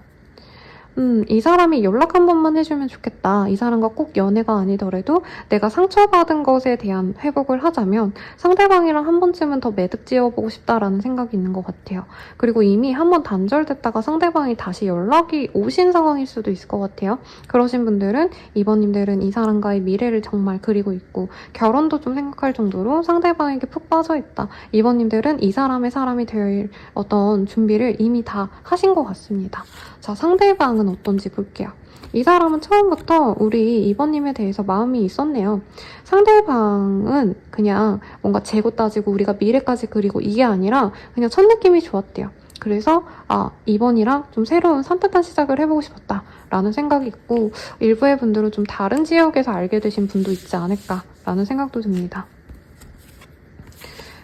이 사람이 연락 한 번만 해주면 좋겠다. 이 사람과 꼭 연애가 아니더라도 내가 상처받은 것에 대한 회복을 하자면 상대방이랑 한 번쯤은 더 매듭 지어보고 싶다라는 생각이 있는 것 같아요. 그리고 이미 한 번 단절됐다가 상대방이 다시 연락이 오신 상황일 수도 있을 것 같아요. 그러신 분들은 2번님들은 이 사람과의 미래를 정말 그리고 있고 결혼도 좀 생각할 정도로 상대방에게 푹 빠져있다. 2번님들은 이 사람의 사람이 될 어떤 준비를 이미 다 하신 것 같습니다. 자, 상대방은 어떤지 볼게요. 이 사람은 처음부터 우리 2번님에 대해서 마음이 있었네요. 상대방은 그냥 뭔가 재고 따지고 우리가 미래까지 그리고 이게 아니라 그냥 첫 느낌이 좋았대요. 그래서 2번이랑 좀 새로운 산뜻한 시작을 해보고 싶었다 라는 생각이 있고 일부의 분들은 좀 다른 지역에서 알게 되신 분도 있지 않을까 라는 생각도 듭니다.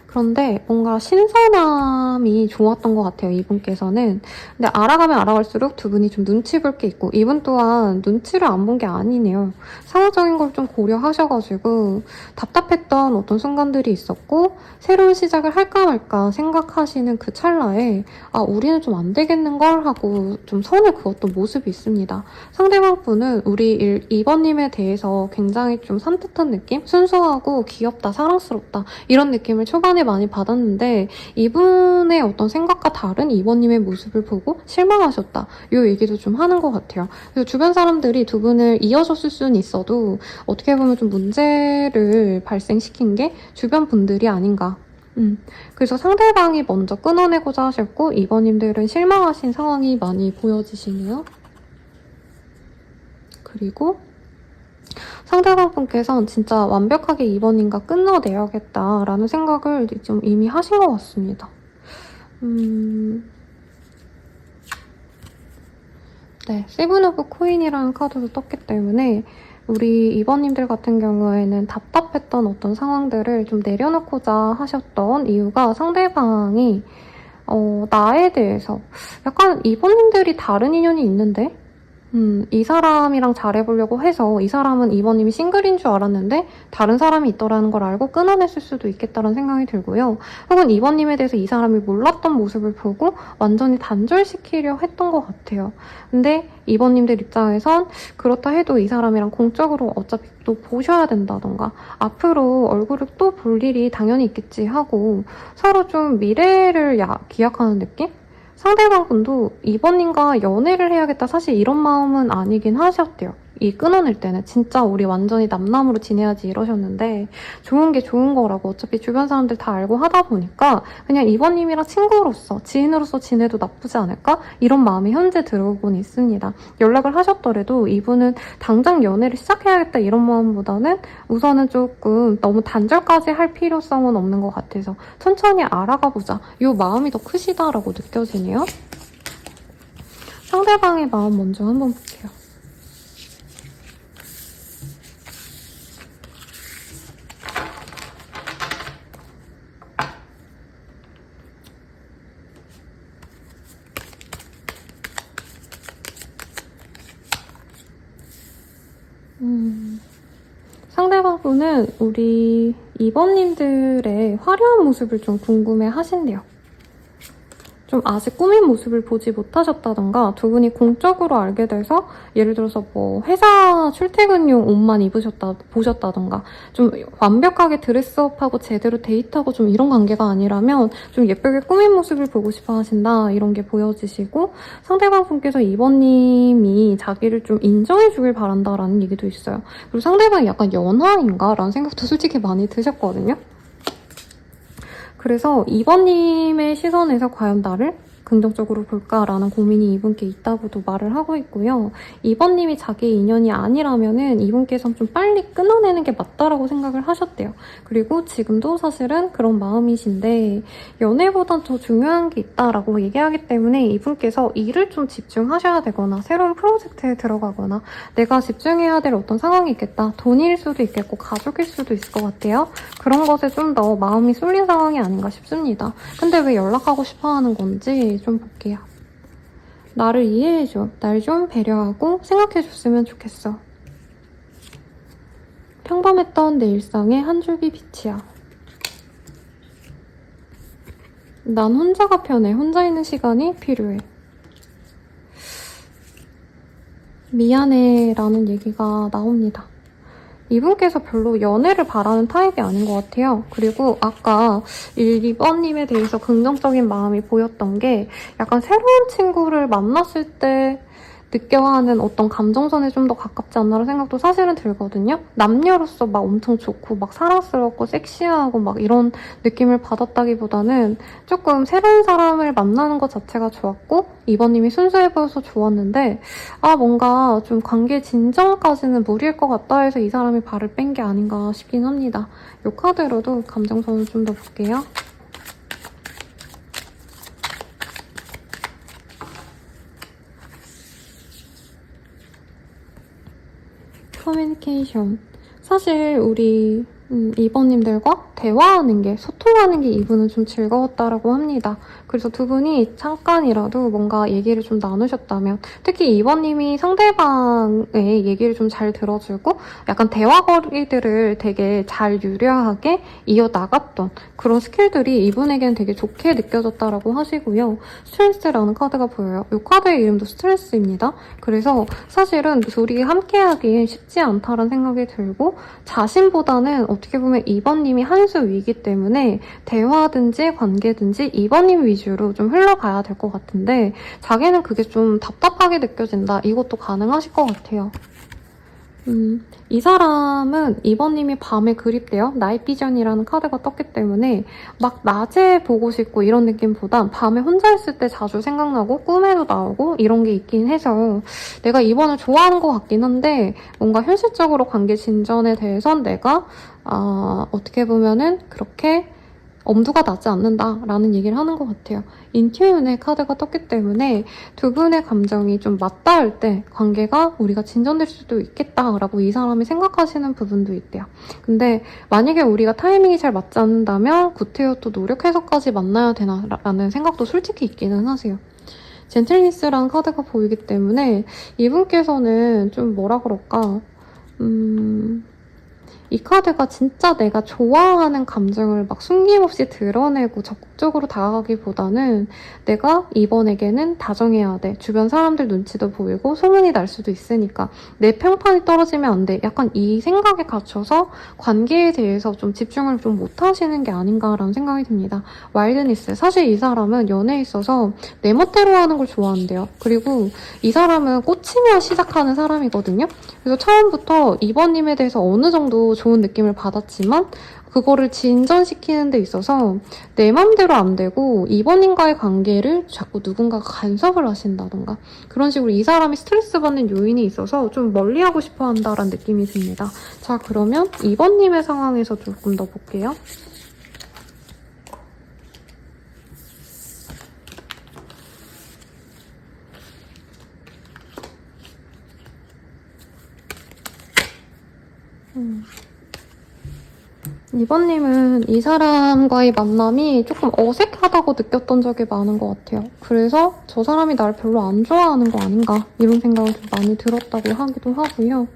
그런데 뭔가 신선함이 좋았던 것 같아요, 이분께서는. 근데 알아가면 알아갈수록 두 분이 좀 눈치 볼 게 있고 이분 또한 눈치를 안 본 게 아니네요. 상호적인 걸 좀 고려하셔가지고 답답했던 어떤 순간들이 있었고 새로운 시작을 할까 말까 생각하시는 그 찰나에 우리는 좀 안 되겠는걸 하고 좀 선을 그었던 모습이 있습니다. 상대방 분은 우리 2번님에 대해서 굉장히 좀 산뜻한 느낌? 순수하고 귀엽다, 사랑스럽다 이런 느낌을 초반에 많이 받았는데 이분의 어떤 생각과 다른 2번님의 모습을 보고 실망하셨다. 이 얘기도 좀 하는 것 같아요. 그래서 주변 사람들이 두 분을 이어줬을 수는 있어도 어떻게 보면 좀 문제를 발생시킨 게 주변 분들이 아닌가. 그래서 상대방이 먼저 끊어내고자 하셨고 2번님들은 실망하신 상황이 많이 보여지시네요. 그리고 상대방 분께서는 진짜 완벽하게 2번님과 끝내야겠다라는 생각을 좀 이미 하신 것 같습니다. 네, 세븐 오브 코인이라는 카드도 떴기 때문에 우리 2번님들 같은 경우에는 답답했던 어떤 상황들을 좀 내려놓고자 하셨던 이유가 상대방이 나에 대해서 약간 2번님들이 다른 인연이 있는데 이 사람이랑 잘해보려고 해서 이 사람은 2번님이 싱글인 줄 알았는데 다른 사람이 있더라는 걸 알고 끊어냈을 수도 있겠다는 생각이 들고요. 혹은 2번님에 대해서 이 사람이 몰랐던 모습을 보고 완전히 단절시키려 했던 것 같아요. 근데 2번님들 입장에선 그렇다 해도 이 사람이랑 공적으로 어차피 또 보셔야 된다던가 앞으로 얼굴을 또 볼 일이 당연히 있겠지 하고 서로 좀 미래를 기약하는 느낌? 상대방 분도 2번님과 연애를 해야겠다 사실 이런 마음은 아니긴 하셨대요. 이 끊어낼 때는 진짜 우리 완전히 남남으로 지내야지 이러셨는데 좋은 게 좋은 거라고 어차피 주변 사람들 다 알고 하다 보니까 그냥 2번님이랑 친구로서 지인으로서 지내도 나쁘지 않을까? 이런 마음이 현재 들어오곤 있습니다. 연락을 하셨더라도 이분은 당장 연애를 시작해야겠다 이런 마음보다는 우선은 조금 너무 단절까지 할 필요성은 없는 것 같아서 천천히 알아가보자 이 마음이 더 크시다라고 느껴지네요. 상대방의 마음 먼저 한번 볼게요. 상대방분은 우리 2번님들의 화려한 모습을 좀 궁금해 하신대요. 좀 아직 꾸민 모습을 보지 못하셨다던가 두 분이 공적으로 알게 돼서 예를 들어서 뭐 회사 출퇴근용 옷만 보셨다던가 좀 완벽하게 드레스업하고 제대로 데이트하고 좀 이런 관계가 아니라면 좀 예쁘게 꾸민 모습을 보고 싶어 하신다 이런 게 보여지시고 상대방 분께서 2번님이 자기를 좀 인정해주길 바란다라는 얘기도 있어요. 그리고 상대방이 약간 연하인가? 라는 생각도 솔직히 많이 드셨거든요. 그래서 2번님의 시선에서 과연 나를 긍정적으로 볼까라는 고민이 이분께 있다고도 말을 하고 있고요. 2번님이 자기의 인연이 아니라면은 이분께서는 좀 빨리 끊어내는 게 맞다라고 생각을 하셨대요. 그리고 지금도 사실은 그런 마음이신데 연애보단 더 중요한 게 있다라고 얘기하기 때문에 이분께서 일을 좀 집중하셔야 되거나 새로운 프로젝트에 들어가거나 내가 집중해야 될 어떤 상황이 있겠다. 돈일 수도 있겠고 가족일 수도 있을 것 같아요. 그런 것에 좀 더 마음이 쏠린 상황이 아닌가 싶습니다. 근데 왜 연락하고 싶어 하는 건지 좀 볼게요. 나를 이해해줘. 날 좀 배려하고 생각해줬으면 좋겠어. 평범했던 내 일상에 한 줄기 빛이야. 난 혼자가 편해. 혼자 있는 시간이 필요해. 미안해 라는 얘기가 나옵니다. 이분께서 별로 연애를 바라는 타입이 아닌 것 같아요. 그리고 아까 1번님에 대해서 긍정적인 마음이 보였던 게 약간 새로운 친구를 만났을 때 느껴야 하는 어떤 감정선에 좀 더 가깝지 않나라는 생각도 사실은 들거든요. 남녀로서 막 엄청 좋고 막 사랑스럽고 섹시하고 막 이런 느낌을 받았다기보다는 조금 새로운 사람을 만나는 것 자체가 좋았고 2번님이 순수해 보여서 좋았는데 뭔가 좀 관계 진정까지는 무리일 것 같다 해서 이 사람이 발을 뺀 게 아닌가 싶긴 합니다. 이 카드로도 감정선을 좀 더 볼게요. 커뮤니케이션. 사실 우리 2번님들과 대화하는 게, 소통하는 게 이분은 좀 즐거웠다라고 합니다. 그래서 두 분이 잠깐이라도 뭔가 얘기를 좀 나누셨다면, 특히 2번님이 상대방의 얘기를 좀 잘 들어주고 약간 대화거리들을 되게 잘 유려하게 이어나갔던 그런 스킬들이 이분에게는 되게 좋게 느껴졌다라고 하시고요. 스트레스라는 카드가 보여요. 이 카드의 이름도 스트레스입니다. 그래서 사실은 둘이 함께하기 쉽지 않다라는 생각이 들고 자신보다는 어떻게 보면 2번님이 한 수 위이기 때문에 대화든지 관계든지 2번님 위주로 좀 흘러가야 될 것 같은데 자기는 그게 좀 답답하게 느껴진다. 이것도 가능하실 것 같아요. 이 사람은 2번님이 밤에 그립대요. 나잇 비전이라는 카드가 떴기 때문에 막 낮에 보고 싶고 이런 느낌보단 밤에 혼자 있을 때 자주 생각나고 꿈에도 나오고 이런 게 있긴 해서 내가 2번을 좋아하는 것 같긴 한데 뭔가 현실적으로 관계 진전에 대해선 내가 어떻게 보면은 그렇게 엄두가 나지 않는다라는 얘기를 하는 것 같아요. 인튜운의 카드가 떴기 때문에 두 분의 감정이 좀 맞닿을 때 관계가 우리가 진전될 수도 있겠다라고 이 사람이 생각하시는 부분도 있대요. 근데 만약에 우리가 타이밍이 잘 맞지 않는다면 구태여 또 노력해서까지 만나야 되나라는 생각도 솔직히 있기는 하세요. 젠틀리스라는 카드가 보이기 때문에 이분께서는 좀 뭐라 그럴까, 이 카드가 진짜 내가 좋아하는 감정을 막 숨김없이 드러내고 적극적으로 다가가기보다는 내가 이번에게는 다정해야 돼. 주변 사람들 눈치도 보이고 소문이 날 수도 있으니까 내 평판이 떨어지면 안 돼. 약간 이 생각에 갇혀서 관계에 대해서 좀 집중을 좀 못하시는 게 아닌가라는 생각이 듭니다. 와일드니스. 사실 이 사람은 연애에 있어서 내 멋대로 하는 걸 좋아한대요. 그리고 이 사람은 꽂히며 시작하는 사람이거든요. 그래서 처음부터 이번님에 대해서 어느 정도 좋은 느낌을 받았지만 그거를 진전시키는 데 있어서 내 맘대로 안 되고 이번님과의 관계를 자꾸 누군가가 간섭을 하신다던가 그런 식으로 이 사람이 스트레스 받는 요인이 있어서 좀 멀리하고 싶어 한다라는 느낌이 듭니다. 자, 그러면 이번님의 상황에서 조금 더 볼게요. 이번님은 이 사람과의 만남이 조금 어색하다고 느꼈던 적이 많은 것 같아요. 그래서 저 사람이 날 별로 안 좋아하는 거 아닌가 이런 생각을 좀 많이 들었다고 하기도 하고요.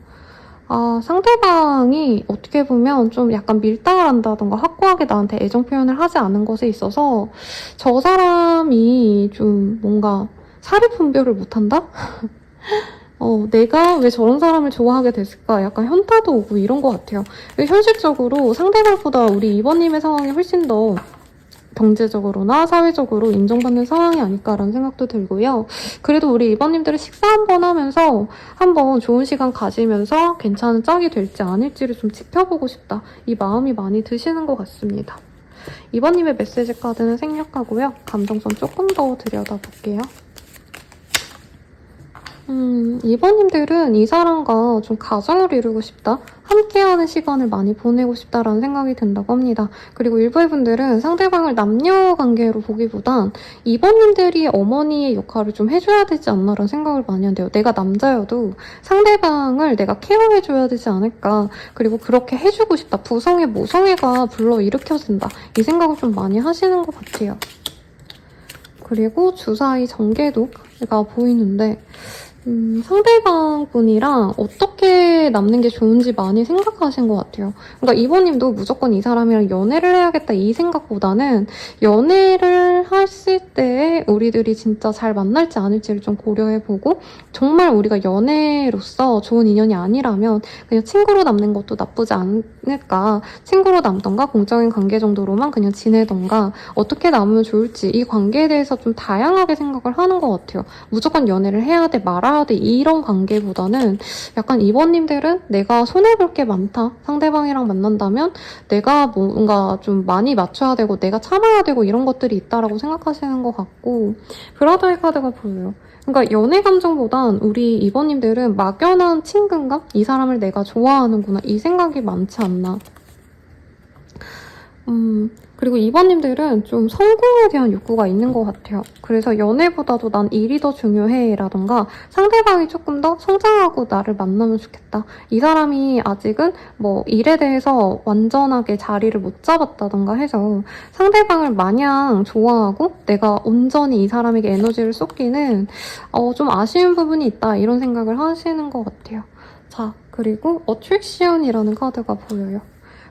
상대방이 어떻게 보면 좀 약간 밀당을 한다던가 확고하게 나한테 애정 표현을 하지 않은 것에 있어서 저 사람이 좀 뭔가 사리 분별을 못한다? 내가 왜 저런 사람을 좋아하게 됐을까? 약간 현타도 오고 이런 것 같아요. 현실적으로 상대방보다 우리 이번님의 상황이 훨씬 더 경제적으로나 사회적으로 인정받는 상황이 아닐까라는 생각도 들고요. 그래도 우리 이번님들은 식사 한번 하면서 한번 좋은 시간 가지면서 괜찮은 짝이 될지 아닐지를 좀 지켜보고 싶다. 이 마음이 많이 드시는 것 같습니다. 이번님의 메시지 카드는 생략하고요. 감정선 조금 더 들여다볼게요. 이번님들은 이 사람과 좀 가정을 이루고 싶다? 함께하는 시간을 많이 보내고 싶다라는 생각이 든다고 합니다. 그리고 일부의 분들은 상대방을 남녀 관계로 보기보단 이번님들이 어머니의 역할을 좀 해줘야 되지 않나라는 생각을 많이 한대요. 내가 남자여도 상대방을 내가 케어해줘야 되지 않을까. 그리고 그렇게 해주고 싶다. 부성애, 모성애가 불러일으켜진다. 이 생각을 좀 많이 하시는 것 같아요. 그리고 주사위 전개도가 보이는데 상대방 분이랑 어떻게 남는 게 좋은지 많이 생각하신 것 같아요. 그러니까 이번님도 무조건 이 사람이랑 연애를 해야겠다 이 생각보다는 연애를 했을 때 우리들이 진짜 잘 만날지 아닐지를 좀 고려해보고 정말 우리가 연애로서 좋은 인연이 아니라면 그냥 친구로 남는 것도 나쁘지 않을까. 친구로 남던가 공적인 관계 정도로만 그냥 지내던가 어떻게 남으면 좋을지 이 관계에 대해서 좀 다양하게 생각을 하는 것 같아요. 무조건 연애를 해야 돼 말아야 돼 이런 관계보다는 약간 이번님들은 내가 손해볼 게 많다. 상대방이랑 만난다면 내가 뭔가 좀 많이 맞춰야 되고 내가 참아야 되고 이런 것들이 있다라고 생각하시는 것 같고 브라더의 카드가 보여요. 그러니까 연애 감정보단 우리 이번님들은 막연한 친근감? 이 사람을 내가 좋아하는구나 이 생각이 많지 않나. 그리고 이번님들은 좀 성공에 대한 욕구가 있는 것 같아요. 그래서 연애보다도 난 일이 더 중요해 라던가 상대방이 조금 더 성장하고 나를 만나면 좋겠다. 이 사람이 아직은 뭐 일에 대해서 완전하게 자리를 못 잡았다던가 해서 상대방을 마냥 좋아하고 내가 온전히 이 사람에게 에너지를 쏟기는 좀 아쉬운 부분이 있다 이런 생각을 하시는 것 같아요. 자, 그리고 어트랙션이라는 카드가 보여요.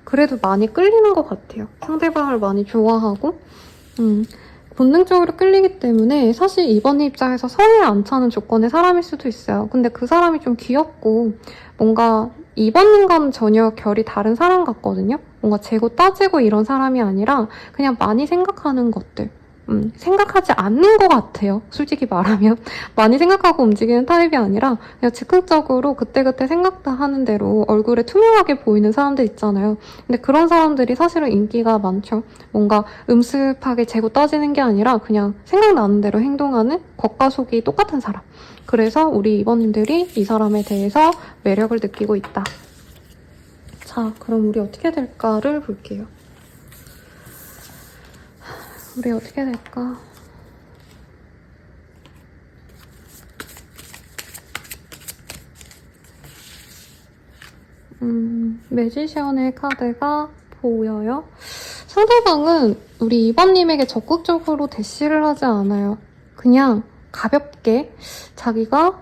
그래도 많이 끌리는 것 같아요. 상대방을 많이 좋아하고 본능적으로 끌리기 때문에 사실 이번 입장에서 성에 안 차는 조건의 사람일 수도 있어요. 근데 그 사람이 좀 귀엽고 뭔가 이번님과는 전혀 결이 다른 사람 같거든요. 뭔가 재고 따지고 이런 사람이 아니라 그냥 많이 생각하는 것들. 생각하지 않는 것 같아요. 솔직히 말하면. 많이 생각하고 움직이는 타입이 아니라 그냥 즉흥적으로 그때그때 생각다 하는 대로 얼굴에 투명하게 보이는 사람들 있잖아요. 근데 그런 사람들이 사실은 인기가 많죠. 뭔가 음습하게 재고 따지는 게 아니라 그냥 생각나는 대로 행동하는 겉과 속이 똑같은 사람. 그래서 우리 이번님들이 이 사람에 대해서 매력을 느끼고 있다. 자, 그럼 우리 어떻게 될까를 볼게요. 우리 어떻게 될까? 매지션의 카드가 보여요. 상대방은 우리 2번님에게 적극적으로 대시를 하지 않아요. 그냥 가볍게 자기가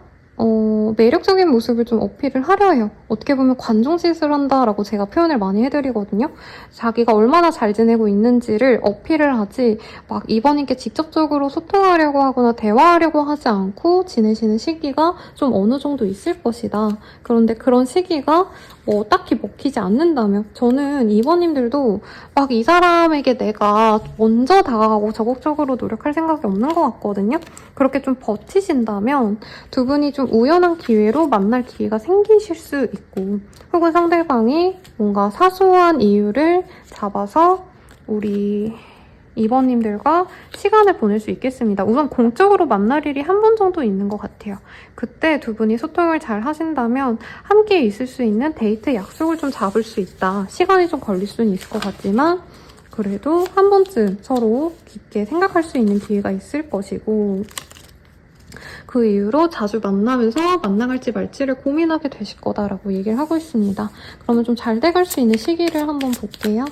매력적인 모습을 좀 어필을 하려 해요. 어떻게 보면 관종짓을 한다라고 제가 표현을 많이 해드리거든요. 자기가 얼마나 잘 지내고 있는지를 어필을 하지 막 이번님께 직접적으로 소통하려고 하거나 대화하려고 하지 않고 지내시는 시기가 좀 어느 정도 있을 것이다. 그런데 그런 시기가 딱히 먹히지 않는다면 저는 이번님들도 막 이 사람에게 내가 먼저 다가가고 적극적으로 노력할 생각이 없는 것 같거든요. 그렇게 좀 버티신다면 두 분이 좀 우연한 기회로 만날 기회가 생기실 수 있고 혹은 상대방이 뭔가 사소한 이유를 잡아서 우리 2번님들과 시간을 보낼 수 있겠습니다. 우선 공적으로 만날 일이 한 번 정도 있는 것 같아요. 그때 두 분이 소통을 잘 하신다면 함께 있을 수 있는 데이트 약속을 좀 잡을 수 있다. 시간이 좀 걸릴 수는 있을 것 같지만 그래도 한 번쯤 서로 깊게 생각할 수 있는 기회가 있을 것이고 그 이후로 자주 만나면서 만나갈지 말지를 고민하게 되실 거다라고 얘기를 하고 있습니다. 그러면 좀 잘 돼갈 수 있는 시기를 한번 볼게요.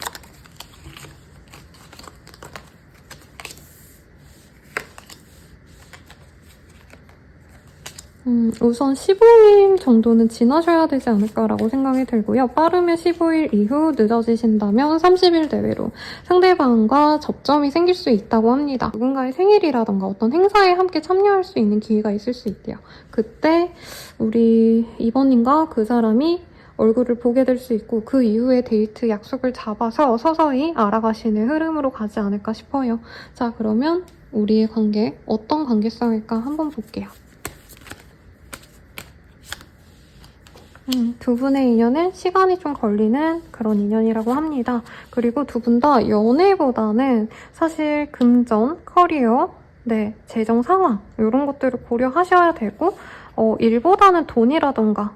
우선 15일 정도는 지나셔야 되지 않을까라고 생각이 들고요. 빠르면 15일 이후, 늦어지신다면 30일 내외로 상대방과 접점이 생길 수 있다고 합니다. 누군가의 생일이라던가 어떤 행사에 함께 참여할 수 있는 기회가 있을 수 있대요. 그때 우리 2번님과 그 사람이 얼굴을 보게 될 수 있고 그 이후에 데이트 약속을 잡아서 서서히 알아가시는 흐름으로 가지 않을까 싶어요. 자, 그러면 우리의 관계 어떤 관계성일까 한번 볼게요. 두 분의 인연은 시간이 좀 걸리는 그런 인연이라고 합니다. 그리고 두 분 다 연애보다는 사실 금전, 커리어, 재정 상황 이런 것들을 고려하셔야 되고 일보다는 돈이라던가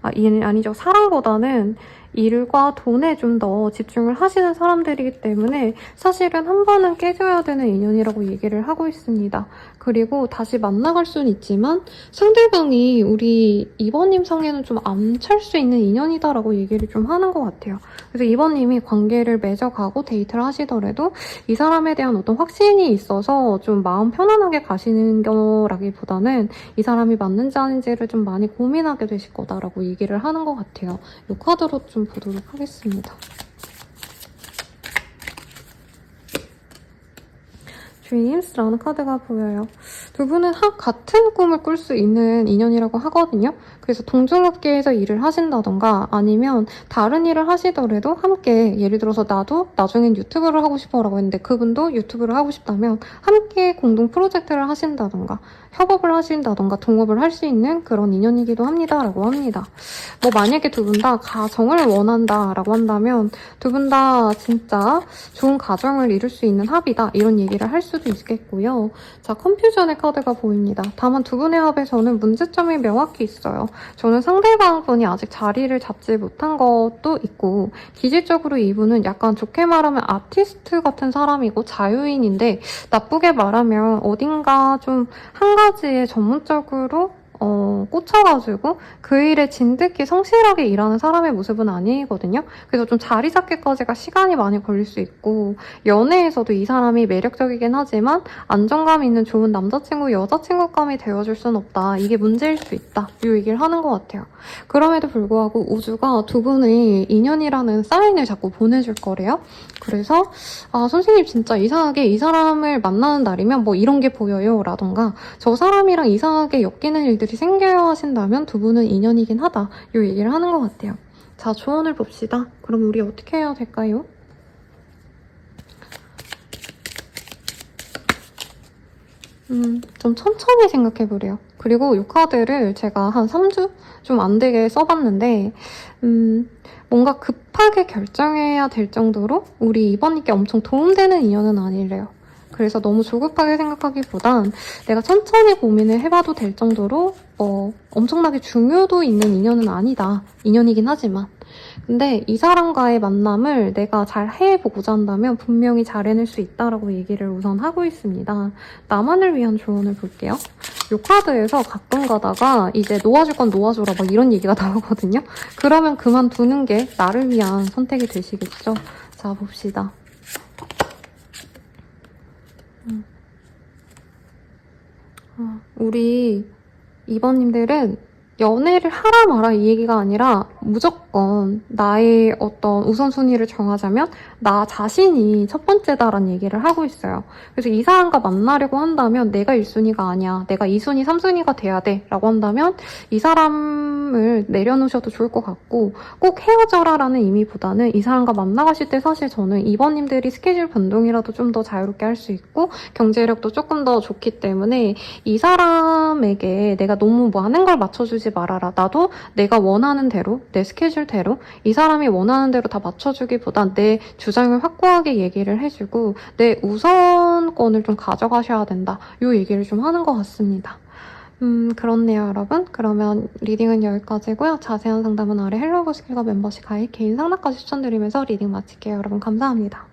아니죠. 사랑보다는 일과 돈에 좀 더 집중을 하시는 사람들이기 때문에 사실은 한 번은 깨져야 되는 인연이라고 얘기를 하고 있습니다. 그리고 다시 만나갈 수는 있지만 상대방이 우리 2번님 성에는 좀 안 찰 수 있는 인연이다라고 얘기를 좀 하는 것 같아요. 그래서 2번님이 관계를 맺어가고 데이트를 하시더라도 이 사람에 대한 어떤 확신이 있어서 좀 마음 편안하게 가시는 거라기보다는 이 사람이 맞는지 아닌지를 좀 많이 고민하게 되실 거다라고 얘기를 하는 것 같아요. 이 카드로 좀 보도록 하겠습니다. Dreams라는 카드가 보여요. 두 분은 같은 꿈을 꿀 수 있는 인연이라고 하거든요. 그래서 동종업계에서 일을 하신다던가 아니면 다른 일을 하시더라도 함께 예를 들어서 나도 나중엔 유튜브를 하고 싶어라고 했는데 그분도 유튜브를 하고 싶다면 함께 공동 프로젝트를 하신다던가 협업을 하신다던가 동업을 할 수 있는 그런 인연이기도 합니다라고 합니다. 만약에 두 분 다 가정을 원한다라고 한다면 두 분 다 진짜 좋은 가정을 이룰 수 있는 합이다 이런 얘기를 할 수도 있겠고요. 자, 컨퓨전의 카드가 보입니다. 다만 두 분의 합에서는 문제점이 명확히 있어요. 저는 상대방 분이 아직 자리를 잡지 못한 것도 있고 기질적으로 이분은 약간 좋게 말하면 아티스트 같은 사람이고 자유인인데 나쁘게 말하면 어딘가 좀 한 가지에 전문적으로 꽂혀가지고 그 일에 진득히 성실하게 일하는 사람의 모습은 아니거든요. 그래서 좀 자리 잡기까지가 시간이 많이 걸릴 수 있고 연애에서도 이 사람이 매력적이긴 하지만 안정감 있는 좋은 남자친구, 여자친구감이 되어줄 순 없다. 이게 문제일 수 있다. 이 얘기를 하는 것 같아요. 그럼에도 불구하고 우주가 두 분의 인연이라는 사인을 자꾸 보내줄 거래요. 그래서 선생님 진짜 이상하게 이 사람을 만나는 날이면 이런 게 보여요 라던가 저 사람이랑 이상하게 엮이는 일들이 생겨야 하신다면 두 분은 인연이긴 하다. 이 얘기를 하는 것 같아요. 자, 조언을 봅시다. 그럼 우리 어떻게 해야 될까요? 좀 천천히 생각해보래요. 그리고 이 카드를 제가 한 3주 좀 안 되게 써봤는데 뭔가 급하게 결정해야 될 정도로 우리 2번님께 엄청 도움되는 인연은 아니래요. 그래서 너무 조급하게 생각하기보단 내가 천천히 고민을 해봐도 될 정도로 엄청나게 중요도 있는 인연은 아니다. 인연이긴 하지만 근데 이 사람과의 만남을 내가 잘 해보고자 한다면 분명히 잘 해낼 수 있다라고 얘기를 우선 하고 있습니다. 나만을 위한 조언을 볼게요. 요 카드에서 가끔 가다가 이제 놓아줄 건 놓아줘라 막 이런 얘기가 나오거든요. 그러면 그만두는 게 나를 위한 선택이 되시겠죠? 자, 봅시다. 우리 2번님들은 연애를 하라 마라 이 얘기가 아니라 무조건 나의 어떤 우선순위를 정하자면 나 자신이 첫 번째다라는 얘기를 하고 있어요. 그래서 이 사람과 만나려고 한다면 내가 1순위가 아니야. 내가 2순위, 3순위가 돼야 돼. 라고 한다면 이 사람을 내려놓으셔도 좋을 것 같고 꼭 헤어져라 라는 의미보다는 이 사람과 만나가실 때 사실 저는 2번님들이 스케줄 변동이라도 좀 더 자유롭게 할 수 있고 경제력도 조금 더 좋기 때문에 이 사람에게 내가 너무 많은 걸 맞춰주지 말아라. 나도 내가 원하는 대로, 내 스케줄대로 이 사람이 원하는 대로 다 맞춰주기보단 내 주장을 확고하게 얘기를 해주고 내 우선권을 좀 가져가셔야 된다. 이 얘기를 좀 하는 것 같습니다. 그렇네요, 여러분. 그러면 리딩은 여기까지고요. 자세한 상담은 아래 헬로우 스킬과 멤버십 가입, 개인 상담까지 추천드리면서 리딩 마칠게요. 여러분 감사합니다.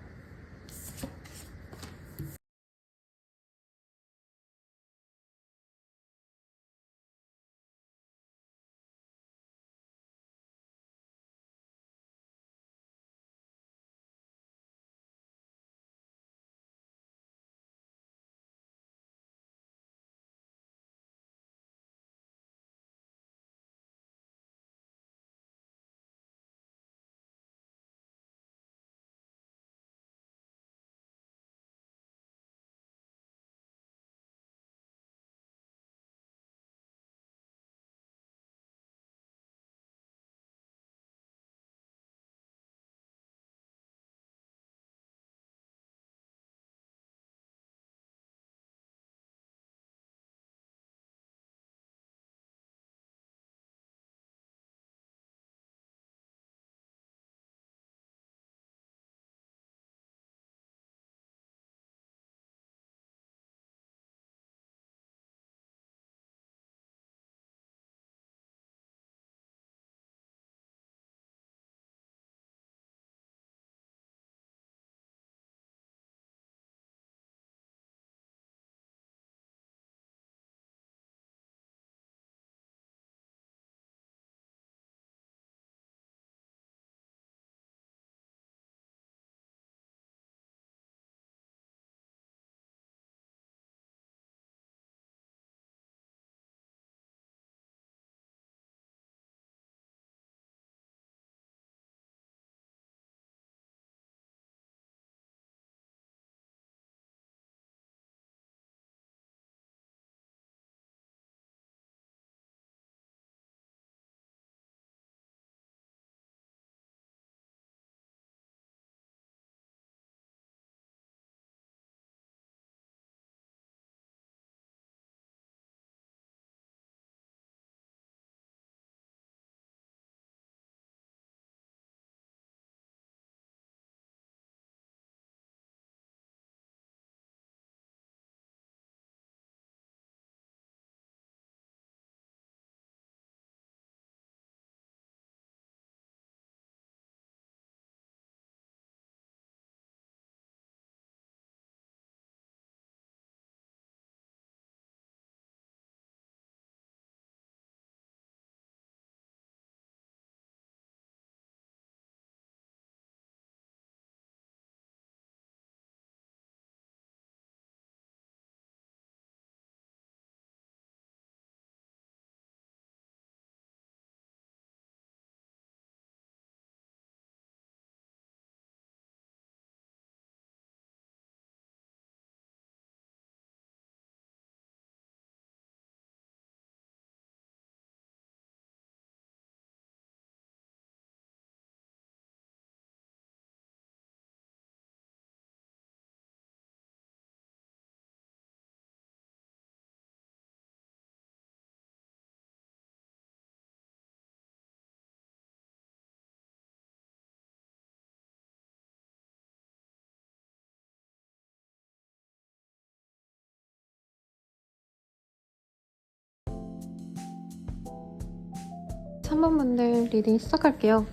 참번분들 리딩 시작할게요.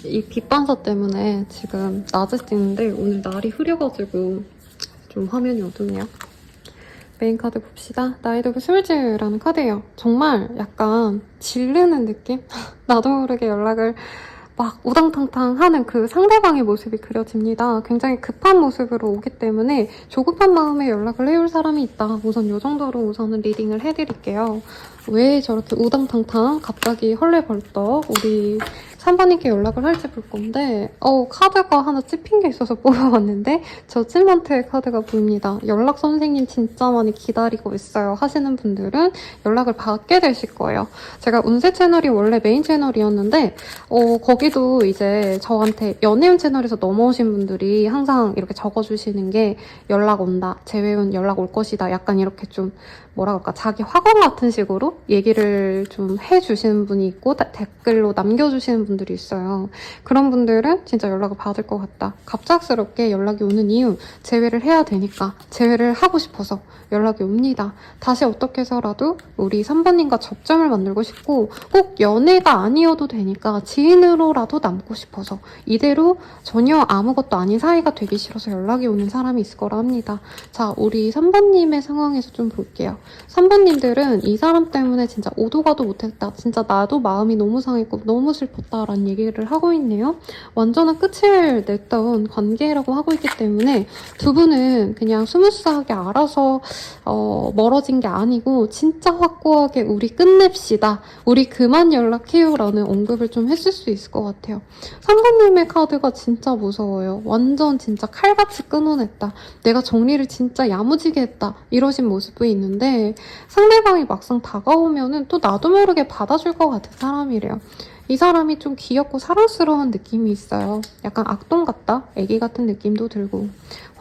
이 빛 반사 때문에 지금 낮에 찍는데 오늘 날이 흐려가지고 좀 화면이 어둡네요. 메인 카드 봅시다. 나의 독이 스물즈라는 카드예요. 정말 약간 질르는 느낌? 나도 모르게 연락을 막 우당탕탕 하는 그 상대방의 모습이 그려집니다. 굉장히 급한 모습으로 오기 때문에 조급한 마음에 연락을 해올 사람이 있다. 우선 이 정도로 우선은 리딩을 해드릴게요. 왜 저렇게 우당탕탕 갑자기 헐레벌떡 우리 3번님께 연락을 할지 볼 건데 카드가 하나 찝힌 게 있어서 뽑아봤는데 저지먼트의 카드가 보입니다. 연락 선생님 진짜 많이 기다리고 있어요 하시는 분들은 연락을 받게 되실 거예요. 제가 운세 채널이 원래 메인 채널이었는데 거기도 이제 저한테 연애운 채널에서 넘어오신 분들이 항상 이렇게 적어주시는 게 연락 온다, 재회운 연락 올 것이다, 약간 이렇게 좀 뭐라 그럴까, 자기 확언 같은 식으로 얘기를 좀 해주시는 분이 있고 댓글로 남겨주시는 분들이 있어요. 그런 분들은 진짜 연락을 받을 것 같다. 갑작스럽게 연락이 오는 이유, 재회를 해야 되니까, 재회를 하고 싶어서 연락이 옵니다. 다시 어떻게 해서라도 우리 3번님과 접점을 만들고 싶고 꼭 연애가 아니어도 되니까 지인으로라도 남고 싶어서, 이대로 전혀 아무것도 아닌 사이가 되기 싫어서 연락이 오는 사람이 있을 거라 합니다. 자, 우리 3번님의 상황에서 좀 볼게요. 3번님들은 이 사람 때문에 진짜 오도 가도 못했다, 진짜 나도 마음이 너무 상했고 너무 슬펐다라는 얘기를 하고 있네요. 완전한 끝을 냈던 관계라고 하고 있기 때문에 두 분은 그냥 스무스하게 알아서 멀어진 게 아니고 진짜 확고하게 우리 끝냅시다, 우리 그만 연락해요 라는 언급을 좀 했을 수 있을 것 같아요. 3번님의 카드가 진짜 무서워요. 완전 진짜 칼같이 끊어냈다, 내가 정리를 진짜 야무지게 했다, 이러신 모습이 있는데 상대방이 막상 다가오면은 또 나도 모르게 받아줄 것 같은 사람이래요. 이 사람이 좀 귀엽고 사랑스러운 느낌이 있어요. 약간 악동 같다? 애기 같은 느낌도 들고.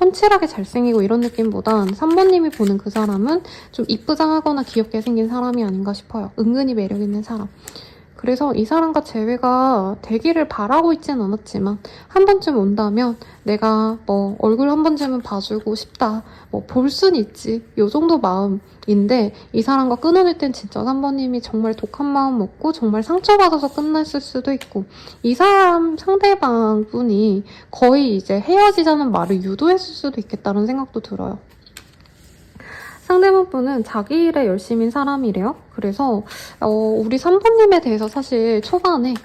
훤칠하게 잘생기고 이런 느낌보단 3번님이 보는 그 사람은 좀 이쁘장하거나 귀엽게 생긴 사람이 아닌가 싶어요. 은근히 매력 있는 사람. 그래서 이 사람과 재회가 되기를 바라고 있진 않았지만 한 번쯤 온다면 내가 뭐 얼굴 한 번쯤은 봐주고 싶다, 뭐 볼 순 있지, 요 정도 마음인데 이 사람과 끊어낼 땐 진짜 3번님이 정말 독한 마음 먹고 정말 상처받아서 끝났을 수도 있고, 이 사람 상대방 분이 거의 이제 헤어지자는 말을 유도했을 수도 있겠다는 생각도 들어요. 상대방 분은 자기 일에 열심인 사람이래요. 그래서 우리 3번님에 대해서 사실 초반에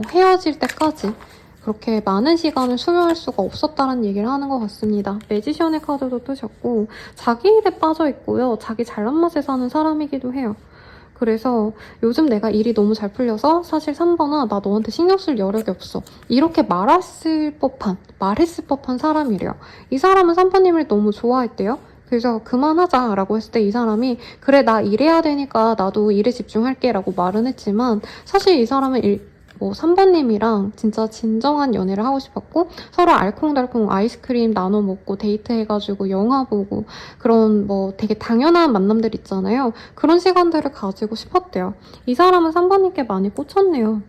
헤어질 때까지 그렇게 많은 시간을 수용할 수가 없었다는 얘기를 하는 것 같습니다. 매지션의 카드도 뜨셨고 자기 일에 빠져 있고요. 자기 잘난 맛에 사는 사람이기도 해요. 그래서 요즘 내가 일이 너무 잘 풀려서 사실 3번아 나 너한테 신경 쓸 여력이 없어, 이렇게 말했을 법한 사람이래요. 이 사람은 3번님을 너무 좋아했대요. 그래서 그만하자라고 했을 때 이 사람이 그래 나 일해야 되니까 나도 일에 집중할게 라고 말은 했지만 사실 이 사람은 3번님이랑 진짜 진정한 연애를 하고 싶었고 서로 알콩달콩 아이스크림 나눠 먹고 데이트해가지고 영화 보고 그런 뭐 되게 당연한 만남들 있잖아요. 그런 시간들을 가지고 싶었대요. 이 사람은 3번님께 많이 꽂혔네요.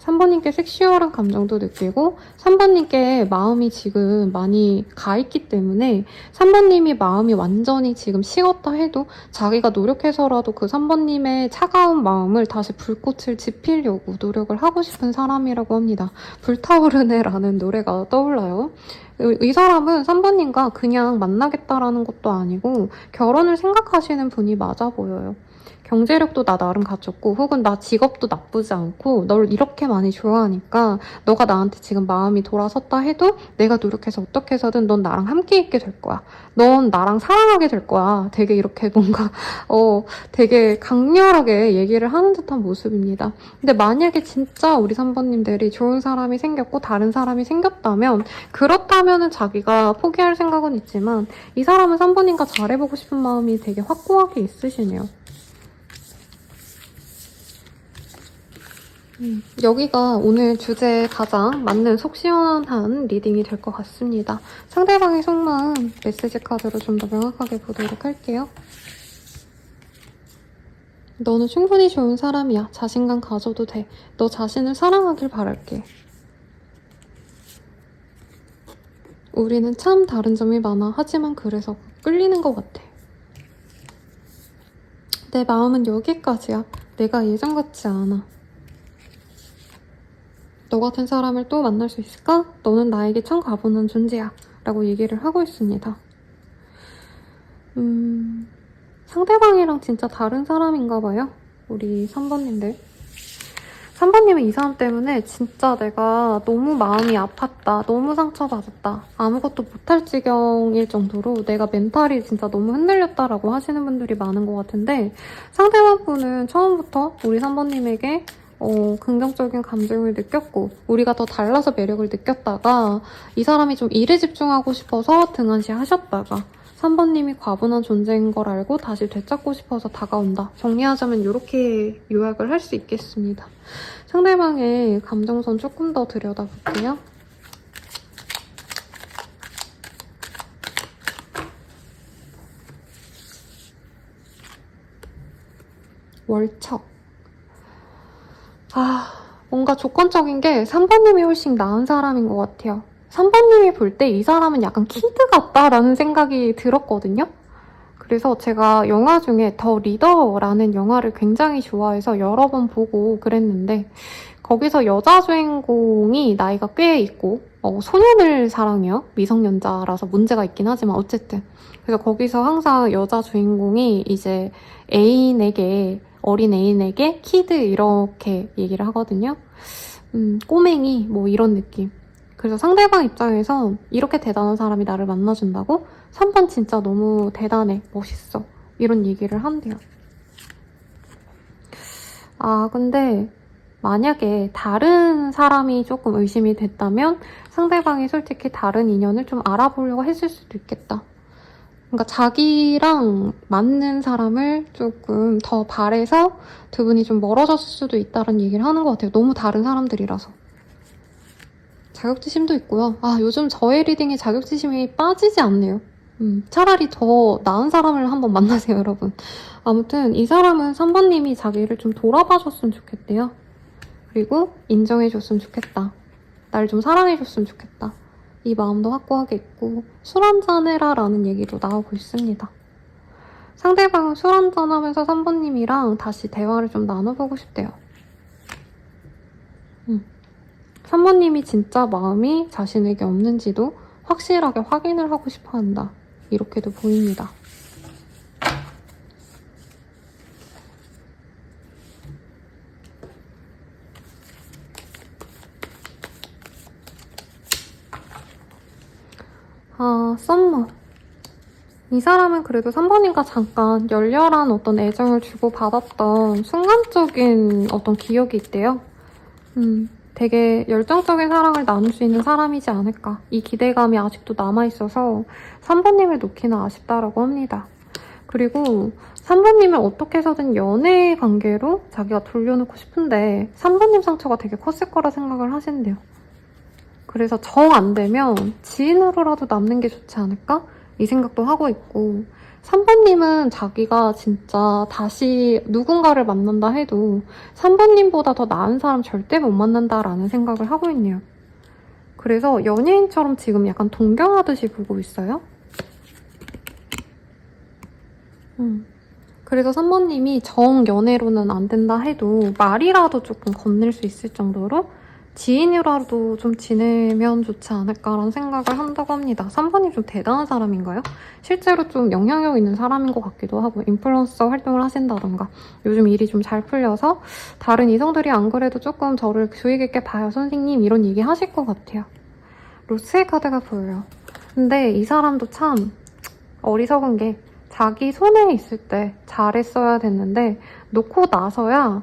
3번님께 섹슈얼한 감정도 느끼고 3번님께 마음이 지금 많이 가있기 때문에 3번님이 마음이 완전히 지금 식었다 해도 자기가 노력해서라도 그 3번님의 차가운 마음을 다시 불꽃을 지피려고 노력을 하고 싶은 사람이라고 합니다. 불타오르네라는 노래가 떠올라요. 이 사람은 3번님과 그냥 만나겠다라는 것도 아니고 결혼을 생각하시는 분이 맞아 보여요. 경제력도 나 나름 갖췄고 혹은 나 직업도 나쁘지 않고 널 이렇게 많이 좋아하니까 너가 나한테 지금 마음이 돌아섰다 해도 내가 노력해서 어떻게 해서든 넌 나랑 함께 있게 될 거야, 넌 나랑 사랑하게 될 거야, 되게 이렇게 뭔가 되게 강렬하게 얘기를 하는 듯한 모습입니다. 근데 만약에 진짜 우리 3번님들이 좋은 사람이 생겼고 다른 사람이 생겼다면 그렇다면은 자기가 포기할 생각은 있지만 이 사람은 3번님과 잘해보고 싶은 마음이 되게 확고하게 있으시네요. 여기가 오늘 주제에 가장 맞는 속 시원한 리딩이 될 것 같습니다. 상대방의 속마음 메시지 카드로 좀 더 명확하게 보도록 할게요. 너는 충분히 좋은 사람이야. 자신감 가져도 돼. 너 자신을 사랑하길 바랄게. 우리는 참 다른 점이 많아. 하지만 그래서 끌리는 것 같아. 내 마음은 여기까지야. 내가 예전 같지 않아. 너 같은 사람을 또 만날 수 있을까? 너는 나에게 참 가분한 존재야. 라고 얘기를 하고 있습니다. 상대방이랑 진짜 다른 사람인가 봐요. 우리 3번님들. 3번님은 이 사람 때문에 진짜 내가 너무 마음이 아팠다. 너무 상처받았다. 아무것도 못할 지경일 정도로 내가 멘탈이 진짜 너무 흔들렸다라고 하시는 분들이 많은 것 같은데 상대방분은 처음부터 우리 3번님에게 긍정적인 감정을 느꼈고 우리가 더 달라서 매력을 느꼈다가 이 사람이 좀 일에 집중하고 싶어서 등한시 하셨다가 3번님이 과분한 존재인 걸 알고 다시 되찾고 싶어서 다가온다. 정리하자면 이렇게 요약을 할 수 있겠습니다. 상대방의 감정선 조금 더 들여다볼게요. 월척. 뭔가 조건적인 게 3번님이 훨씬 나은 사람인 것 같아요. 3번님이 볼 때 이 사람은 약간 키드 같다라는 생각이 들었거든요. 그래서 제가 영화 중에 더 리더라는 영화를 굉장히 좋아해서 여러 번 보고 그랬는데 거기서 여자 주인공이 나이가 꽤 있고 소년을 사랑해요. 미성년자라서 문제가 있긴 하지만 어쨌든 그래서 거기서 항상 여자 주인공이 이제 어린 애인에게 키드 이렇게 얘기를 하거든요. 꼬맹이 뭐 이런 느낌. 그래서 상대방 입장에서 이렇게 대단한 사람이 나를 만나준다고? 3번 진짜 너무 대단해, 멋있어. 이런 얘기를 한대요. 근데 만약에 다른 사람이 조금 의심이 됐다면 상대방이 솔직히 다른 인연을 좀 알아보려고 했을 수도 있겠다. 그러니까 자기랑 맞는 사람을 조금 더 바래서 두 분이 좀 멀어졌을 수도 있다는 얘기를 하는 것 같아요. 너무 다른 사람들이라서. 자격지심도 있고요. 요즘 저의 리딩에 자격지심이 빠지지 않네요. 차라리 더 나은 사람을 한번 만나세요, 여러분. 아무튼 이 사람은 3번님이 자기를 좀 돌아봐줬으면 좋겠대요. 그리고 인정해줬으면 좋겠다. 날 좀 사랑해줬으면 좋겠다. 이 마음도 확고하게 있고 술 한잔 해라 라는 얘기도 나오고 있습니다. 상대방은 술 한잔 하면서 3번님이랑 다시 대화를 좀 나눠보고 싶대요. 3번님이 진짜 마음이 자신에게 없는지도 확실하게 확인을 하고 싶어 한다. 이렇게도 보입니다. 썸머. 이 사람은 그래도 3번님과 잠깐 열렬한 어떤 애정을 주고받았던 순간적인 어떤 기억이 있대요. 되게 열정적인 사랑을 나눌 수 있는 사람이지 않을까. 이 기대감이 아직도 남아있어서 3번님을 놓기는 아쉽다라고 합니다. 그리고 3번님을 어떻게 해서든 연애 관계로 자기가 돌려놓고 싶은데 3번님 상처가 되게 컸을 거라 생각을 하신대요. 그래서 정 안 되면 지인으로라도 남는 게 좋지 않을까? 이 생각도 하고 있고 3번님은 자기가 진짜 다시 누군가를 만난다 해도 3번님보다 더 나은 사람 절대 못 만난다라는 생각을 하고 있네요. 그래서 연예인처럼 지금 약간 동경하듯이 보고 있어요. 그래서 3번님이 정 연애로는 안 된다 해도 말이라도 조금 건넬 수 있을 정도로 지인이라도 좀 지내면 좋지 않을까라는 생각을 한다고 합니다. 3번이 좀 대단한 사람인가요? 실제로 좀 영향력 있는 사람인 것 같기도 하고 인플루언서 활동을 하신다던가 요즘 일이 좀 잘 풀려서 다른 이성들이 안 그래도 조금 저를 주의 깊게 봐요 선생님 이런 얘기 하실 것 같아요. 로스의 카드가 보여요. 근데 이 사람도 참 어리석은 게 자기 손에 있을 때 잘했어야 됐는데 놓고 나서야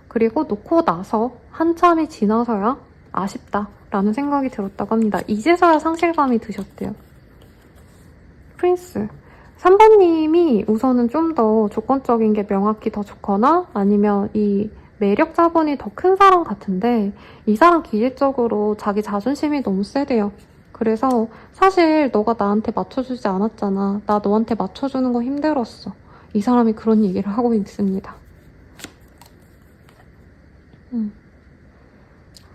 그리고 놓고 나서 한참이 지나서야 아쉽다라는 생각이 들었다고 합니다. 이제서야 상실감이 드셨대요. 프린스. 3번님이 우선은 좀 더 조건적인 게 명확히 더 좋거나 아니면 이 매력 자본이 더 큰 사람 같은데 이 사람 기질적으로 자기 자존심이 너무 세대요. 그래서 사실 너가 나한테 맞춰주지 않았잖아. 나 너한테 맞춰주는 거 힘들었어. 이 사람이 그런 얘기를 하고 있습니다.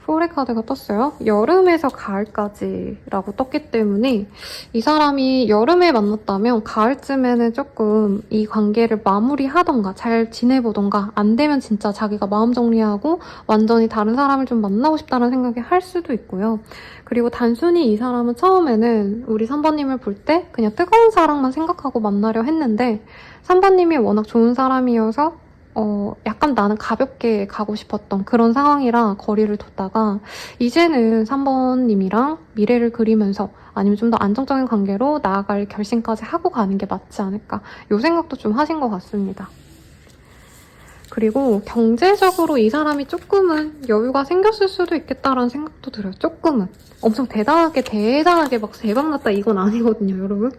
포레 카드가 떴어요. 여름에서 가을까지라고 떴기 때문에 이 사람이 여름에 만났다면 가을쯤에는 조금 이 관계를 마무리하던가 잘 지내보던가 안 되면 진짜 자기가 마음 정리하고 완전히 다른 사람을 좀 만나고 싶다는 생각이 할 수도 있고요. 그리고 단순히 이 사람은 처음에는 우리 3번님을 볼 때 그냥 뜨거운 사랑만 생각하고 만나려 했는데 3번님이 워낙 좋은 사람이어서 약간 나는 가볍게 가고 싶었던 그런 상황이라 거리를 뒀다가 이제는 3번님이랑 미래를 그리면서 아니면 좀 더 안정적인 관계로 나아갈 결심까지 하고 가는 게 맞지 않을까 이 생각도 좀 하신 것 같습니다. 그리고 경제적으로 이 사람이 조금은 여유가 생겼을 수도 있겠다라는 생각도 들어요. 조금은. 엄청 대단하게 막 대박 났다 이건 아니거든요, 여러분.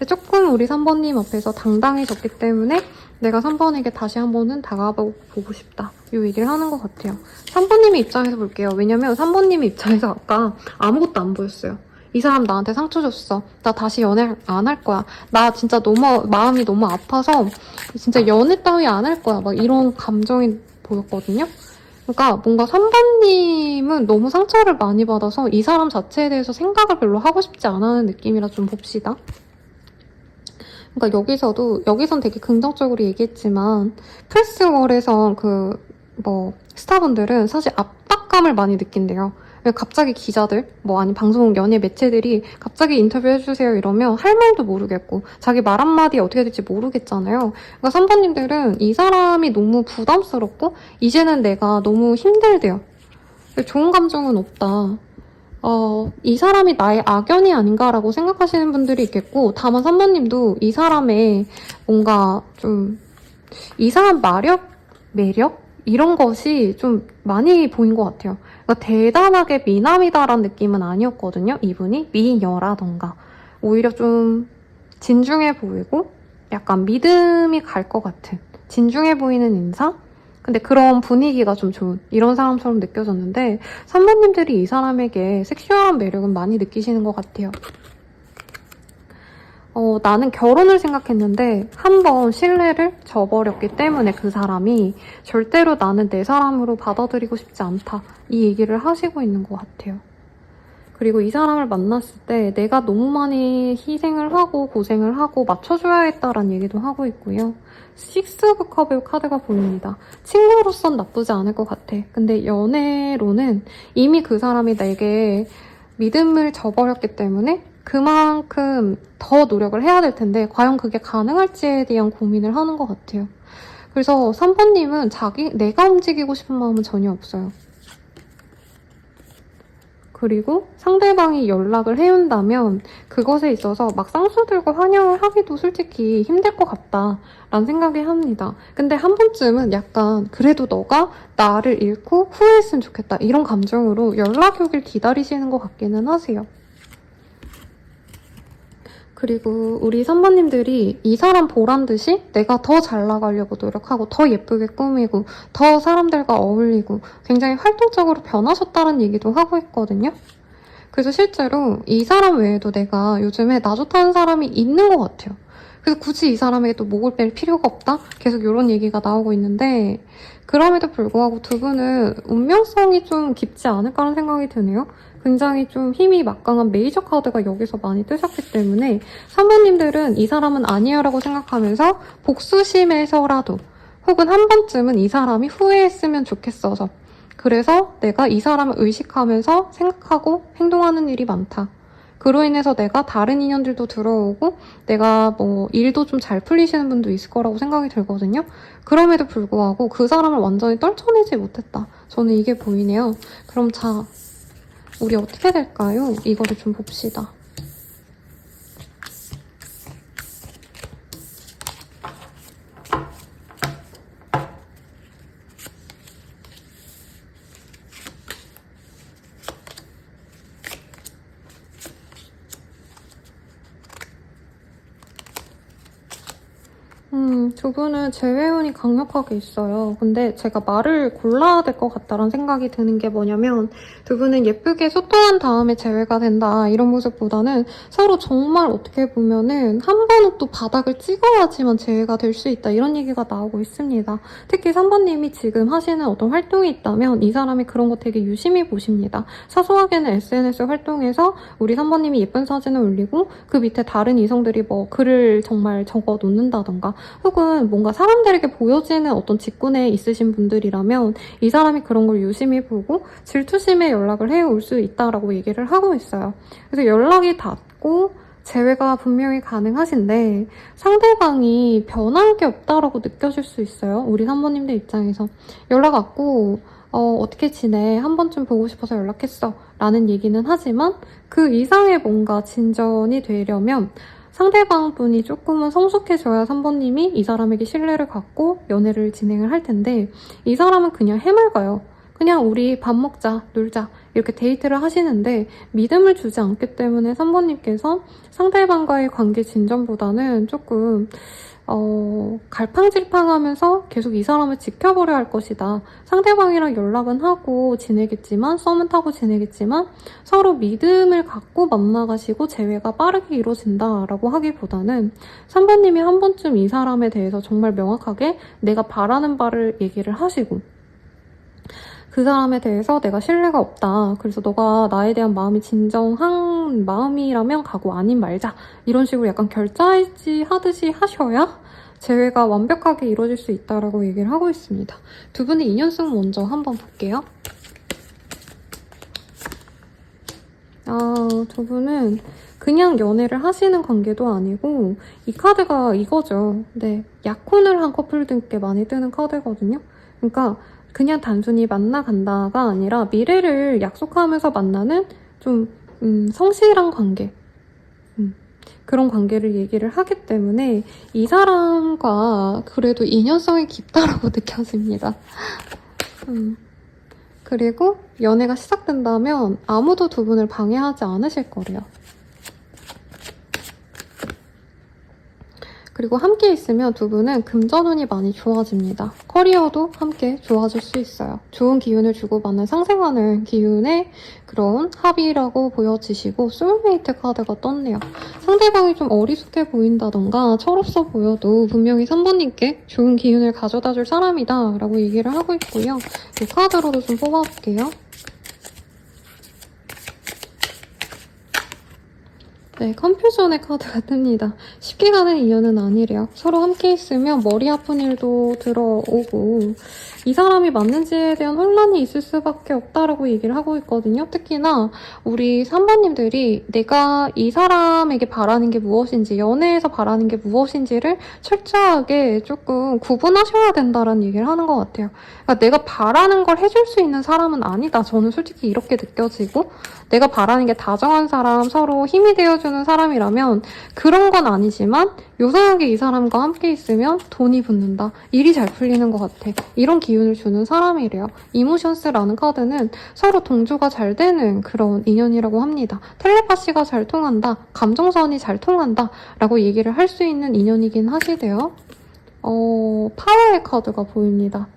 조금 우리 3번님 앞에서 당당해졌기 때문에 내가 3번에게 다시 한번은 다가보고 싶다. 이 얘기를 하는 것 같아요. 3번님의 입장에서 볼게요. 왜냐면 3번님의 입장에서 아까 아무것도 안 보였어요. 이 사람 나한테 상처 줬어. 나 다시 연애 안 할 거야. 나 진짜 너무 마음이 너무 아파서 진짜 연애 따위 안 할 거야. 막 이런 감정이 보였거든요. 그러니까 뭔가 3번님은 너무 상처를 많이 받아서 이 사람 자체에 대해서 생각을 별로 하고 싶지 않아하는 느낌이라 좀 봅시다. 그러니까 여기선 되게 긍정적으로 얘기했지만 프레스월에서 스타분들은 사실 압박감을 많이 느낀대요. 갑자기 기자들, 아니 방송 연예 매체들이 갑자기 인터뷰해주세요 이러면 할 말도 모르겠고 자기 말 한마디에 어떻게 될지 모르겠잖아요. 그러니까 3번님들은 이 사람이 너무 부담스럽고 이제는 내가 너무 힘들대요. 좋은 감정은 없다. 이 사람이 나의 악연이 아닌가라고 생각하시는 분들이 있겠고 다만 3번님도 이 사람의 뭔가 좀 이상한 매력? 이런 것이 좀 많이 보인 것 같아요. 그러니까 대단하게 미남이다라는 느낌은 아니었거든요. 이분이 미녀라던가 오히려 좀 진중해 보이고 약간 믿음이 갈 것 같은 진중해 보이는 인상? 근데 그런 분위기가 좀 좋은 이런 사람처럼 느껴졌는데 3번님들이 이 사람에게 섹슈얼한 매력은 많이 느끼시는 것 같아요. 나는 결혼을 생각했는데 한 번 신뢰를 저버렸기 때문에 그 사람이 절대로 나는 내 사람으로 받아들이고 싶지 않다. 이 얘기를 하시고 있는 것 같아요. 그리고 이 사람을 만났을 때 내가 너무 많이 희생을 하고 고생을 하고 맞춰줘야겠다라는 얘기도 하고 있고요. 식스 오브 컵의 카드가 보입니다. 친구로선 나쁘지 않을 것 같아. 근데 연애로는 이미 그 사람이 내게 믿음을 저버렸기 때문에 그만큼 더 노력을 해야 될 텐데 과연 그게 가능할지에 대한 고민을 하는 것 같아요. 그래서 3번님은 내가 움직이고 싶은 마음은 전혀 없어요. 그리고 상대방이 연락을 해온다면 그것에 있어서 막 쌍수 들고 환영을 하기도 솔직히 힘들 것 같다라는 생각이 합니다. 근데 한 번쯤은 약간 그래도 너가 나를 잃고 후회했으면 좋겠다 이런 감정으로 연락이 오길 기다리시는 것 같기는 하세요. 그리고 우리 3번님들이 이 사람 보란 듯이 내가 더 잘 나가려고 노력하고 더 예쁘게 꾸미고 더 사람들과 어울리고 굉장히 활동적으로 변하셨다는 얘기도 하고 있거든요. 그래서 실제로 이 사람 외에도 내가 요즘에 나 좋다는 사람이 있는 것 같아요. 그래서 굳이 이 사람에게 또 목을 뺄 필요가 없다? 계속 이런 얘기가 나오고 있는데 그럼에도 불구하고 두 분은 운명성이 좀 깊지 않을까 하는 생각이 드네요. 굉장히 좀 힘이 막강한 메이저 카드가 여기서 많이 뜨셨기 때문에 3번님들은 이 사람은 아니야 라고 생각하면서 복수심에서라도 혹은 한 번쯤은 이 사람이 후회했으면 좋겠어서 그래서 내가 이 사람을 의식하면서 생각하고 행동하는 일이 많다. 그로 인해서 내가 다른 인연들도 들어오고 내가 일도 좀 잘 풀리시는 분도 있을 거라고 생각이 들거든요. 그럼에도 불구하고 그 사람을 완전히 떨쳐내지 못했다. 저는 이게 보이네요. 그럼 자, 우리 어떻게 될까요? 이거를 좀 봅시다. 두 분은 재회운이 강력하게 있어요. 근데 제가 말을 골라야 될 것 같다라는 생각이 드는 게 뭐냐면 두 분은 예쁘게 소통한 다음에 재회가 된다 이런 모습보다는 서로 정말 어떻게 보면은 한 번은 또 바닥을 찍어야지만 재회가 될 수 있다 이런 얘기가 나오고 있습니다. 특히 3번님이 지금 하시는 어떤 활동이 있다면 이 사람이 그런 거 되게 유심히 보십니다. 사소하게는 SNS 활동에서 우리 3번님이 예쁜 사진을 올리고 그 밑에 다른 이성들이 뭐 글을 정말 적어 놓는다던가 혹은 뭔가 사람들에게 보여지는 어떤 직군에 있으신 분들이라면 이 사람이 그런 걸 유심히 보고 질투심에 연락을 해올 수 있다라고 얘기를 하고 있어요. 그래서 연락이 닿고 재회가 분명히 가능하신데 상대방이 변한 게 없다라고 느껴질 수 있어요. 우리 3번님들 입장에서. 연락 왔고 어떻게 지내? 한 번쯤 보고 싶어서 연락했어. 라는 얘기는 하지만 그 이상의 뭔가 진전이 되려면 상대방 분이 조금은 성숙해져야 3번님이 이 사람에게 신뢰를 갖고 연애를 진행을 할 텐데 이 사람은 그냥 해맑아요. 그냥 우리 밥 먹자, 놀자 이렇게 데이트를 하시는데 믿음을 주지 않기 때문에 3번님께서 상대방과의 관계 진전보다는 조금 갈팡질팡하면서 계속 이 사람을 지켜보려 할 것이다. 상대방이랑 연락은 하고 지내겠지만 썸은 타고 지내겠지만 서로 믿음을 갖고 만나가시고 재회가 빠르게 이루어진다라고 하기보다는 3번님이 한 번쯤 이 사람에 대해서 정말 명확하게 내가 바라는 바를 얘기를 하시고 그 사람에 대해서 내가 신뢰가 없다. 그래서 너가 나에 대한 마음이 진정한 마음이라면 가고 아닌 말자. 이런 식으로 약간 결자이지 하듯이 하셔야 재회가 완벽하게 이루어질 수 있다라고 얘기를 하고 있습니다. 두 분의 인연성 먼저 한번 볼게요. 두 분은 그냥 연애를 하시는 관계도 아니고 이 카드가 이거죠. 네, 약혼을 한 커플들께 많이 뜨는 카드거든요. 그러니까 그냥 단순히 만나간다가 아니라 미래를 약속하면서 만나는 좀 성실한 관계 그런 관계를 얘기를 하기 때문에 이 사람과 그래도 인연성이 깊다라고 느껴집니다. 그리고 연애가 시작된다면 아무도 두 분을 방해하지 않으실 거래요. 그리고 함께 있으면 두 분은 금전운이 많이 좋아집니다. 커리어도 함께 좋아질 수 있어요. 좋은 기운을 주고받는 상생하는 기운의 그런 합이라고 보여지시고 소울메이트 카드가 떴네요. 상대방이 좀 어리숙해 보인다던가 철없어 보여도 분명히 3번님께 좋은 기운을 가져다 줄 사람이다 라고 얘기를 하고 있고요. 이 카드로도 좀 뽑아볼게요. 네, 컨퓨전의 카드가 뜹니다. 쉽게 가는 인연은 아니래요. 서로 함께 있으면 머리 아픈 일도 들어오고 이 사람이 맞는지에 대한 혼란이 있을 수밖에 없다라고 얘기를 하고 있거든요. 특히나 우리 3번님들이 내가 이 사람에게 바라는 게 무엇인지, 연애에서 바라는 게 무엇인지를 철저하게 조금 구분하셔야 된다라는 얘기를 하는 것 같아요. 그러니까 내가 바라는 걸 해줄 수 있는 사람은 아니다. 저는 솔직히 이렇게 느껴지고 내가 바라는 게 다정한 사람, 서로 힘이 되어주는 사람이라면 그런 건 아니지만 요상하게 이 사람과 함께 있으면 돈이 붙는다. 일이 잘 풀리는 것 같아. 이런 기운을 주는 사람이래요. 이모션스라는 카드는 서로 동조가 잘 되는 그런 인연이라고 합니다. 텔레파시가 잘 통한다. 감정선이 잘 통한다. 라고 얘기를 할 수 있는 인연이긴 하시대요. 파워의 카드가 보입니다.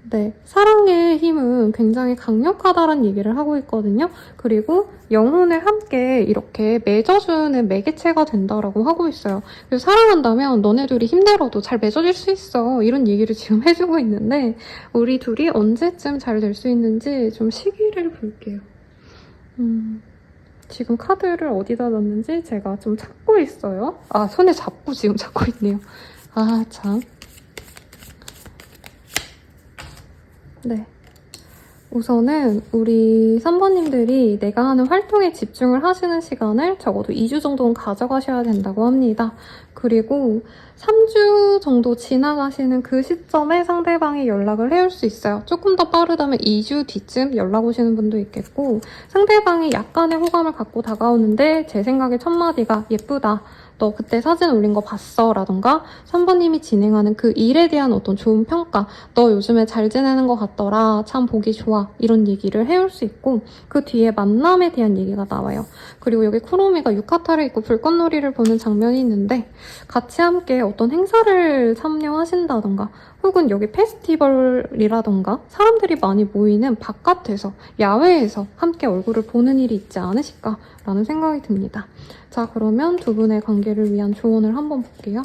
네, 사랑의 힘은 굉장히 강력하다라는 얘기를 하고 있거든요. 그리고 영혼을 함께 이렇게 맺어주는 매개체가 된다라고 하고 있어요. 그래서 사랑한다면 너네 둘이 힘들어도 잘 맺어질 수 있어. 이런 얘기를 지금 해주고 있는데 우리 둘이 언제쯤 잘 될 수 있는지 좀 시기를 볼게요. 지금 카드를 어디다 놨는지 제가 좀 찾고 있어요. 손에 잡고 지금 찾고 있네요. 참. 네. 우선은 우리 3번님들이 내가 하는 활동에 집중을 하시는 시간을 적어도 2주 정도는 가져가셔야 된다고 합니다. 그리고 3주 정도 지나가시는 그 시점에 상대방이 연락을 해올 수 있어요. 조금 더 빠르다면 2주 뒤쯤 연락 오시는 분도 있겠고 상대방이 약간의 호감을 갖고 다가오는데 제 생각에 첫 마디가 예쁘다. 너 그때 사진 올린 거 봤어? 라던가 3번님이 진행하는 그 일에 대한 어떤 좋은 평가, 너 요즘에 잘 지내는 것 같더라, 참 보기 좋아, 이런 얘기를 해올 수 있고, 그 뒤에 만남에 대한 얘기가 나와요. 그리고 여기 쿠로미가 유카타를 입고 불꽃놀이를 보는 장면이 있는데 같이 함께 어떤 행사를 참여하신다던가 혹은 여기 페스티벌이라던가 사람들이 많이 모이는 바깥에서, 야외에서 함께 얼굴을 보는 일이 있지 않으실까라는 생각이 듭니다. 자, 그러면 두 분의 관계를 위한 조언을 한번 볼게요.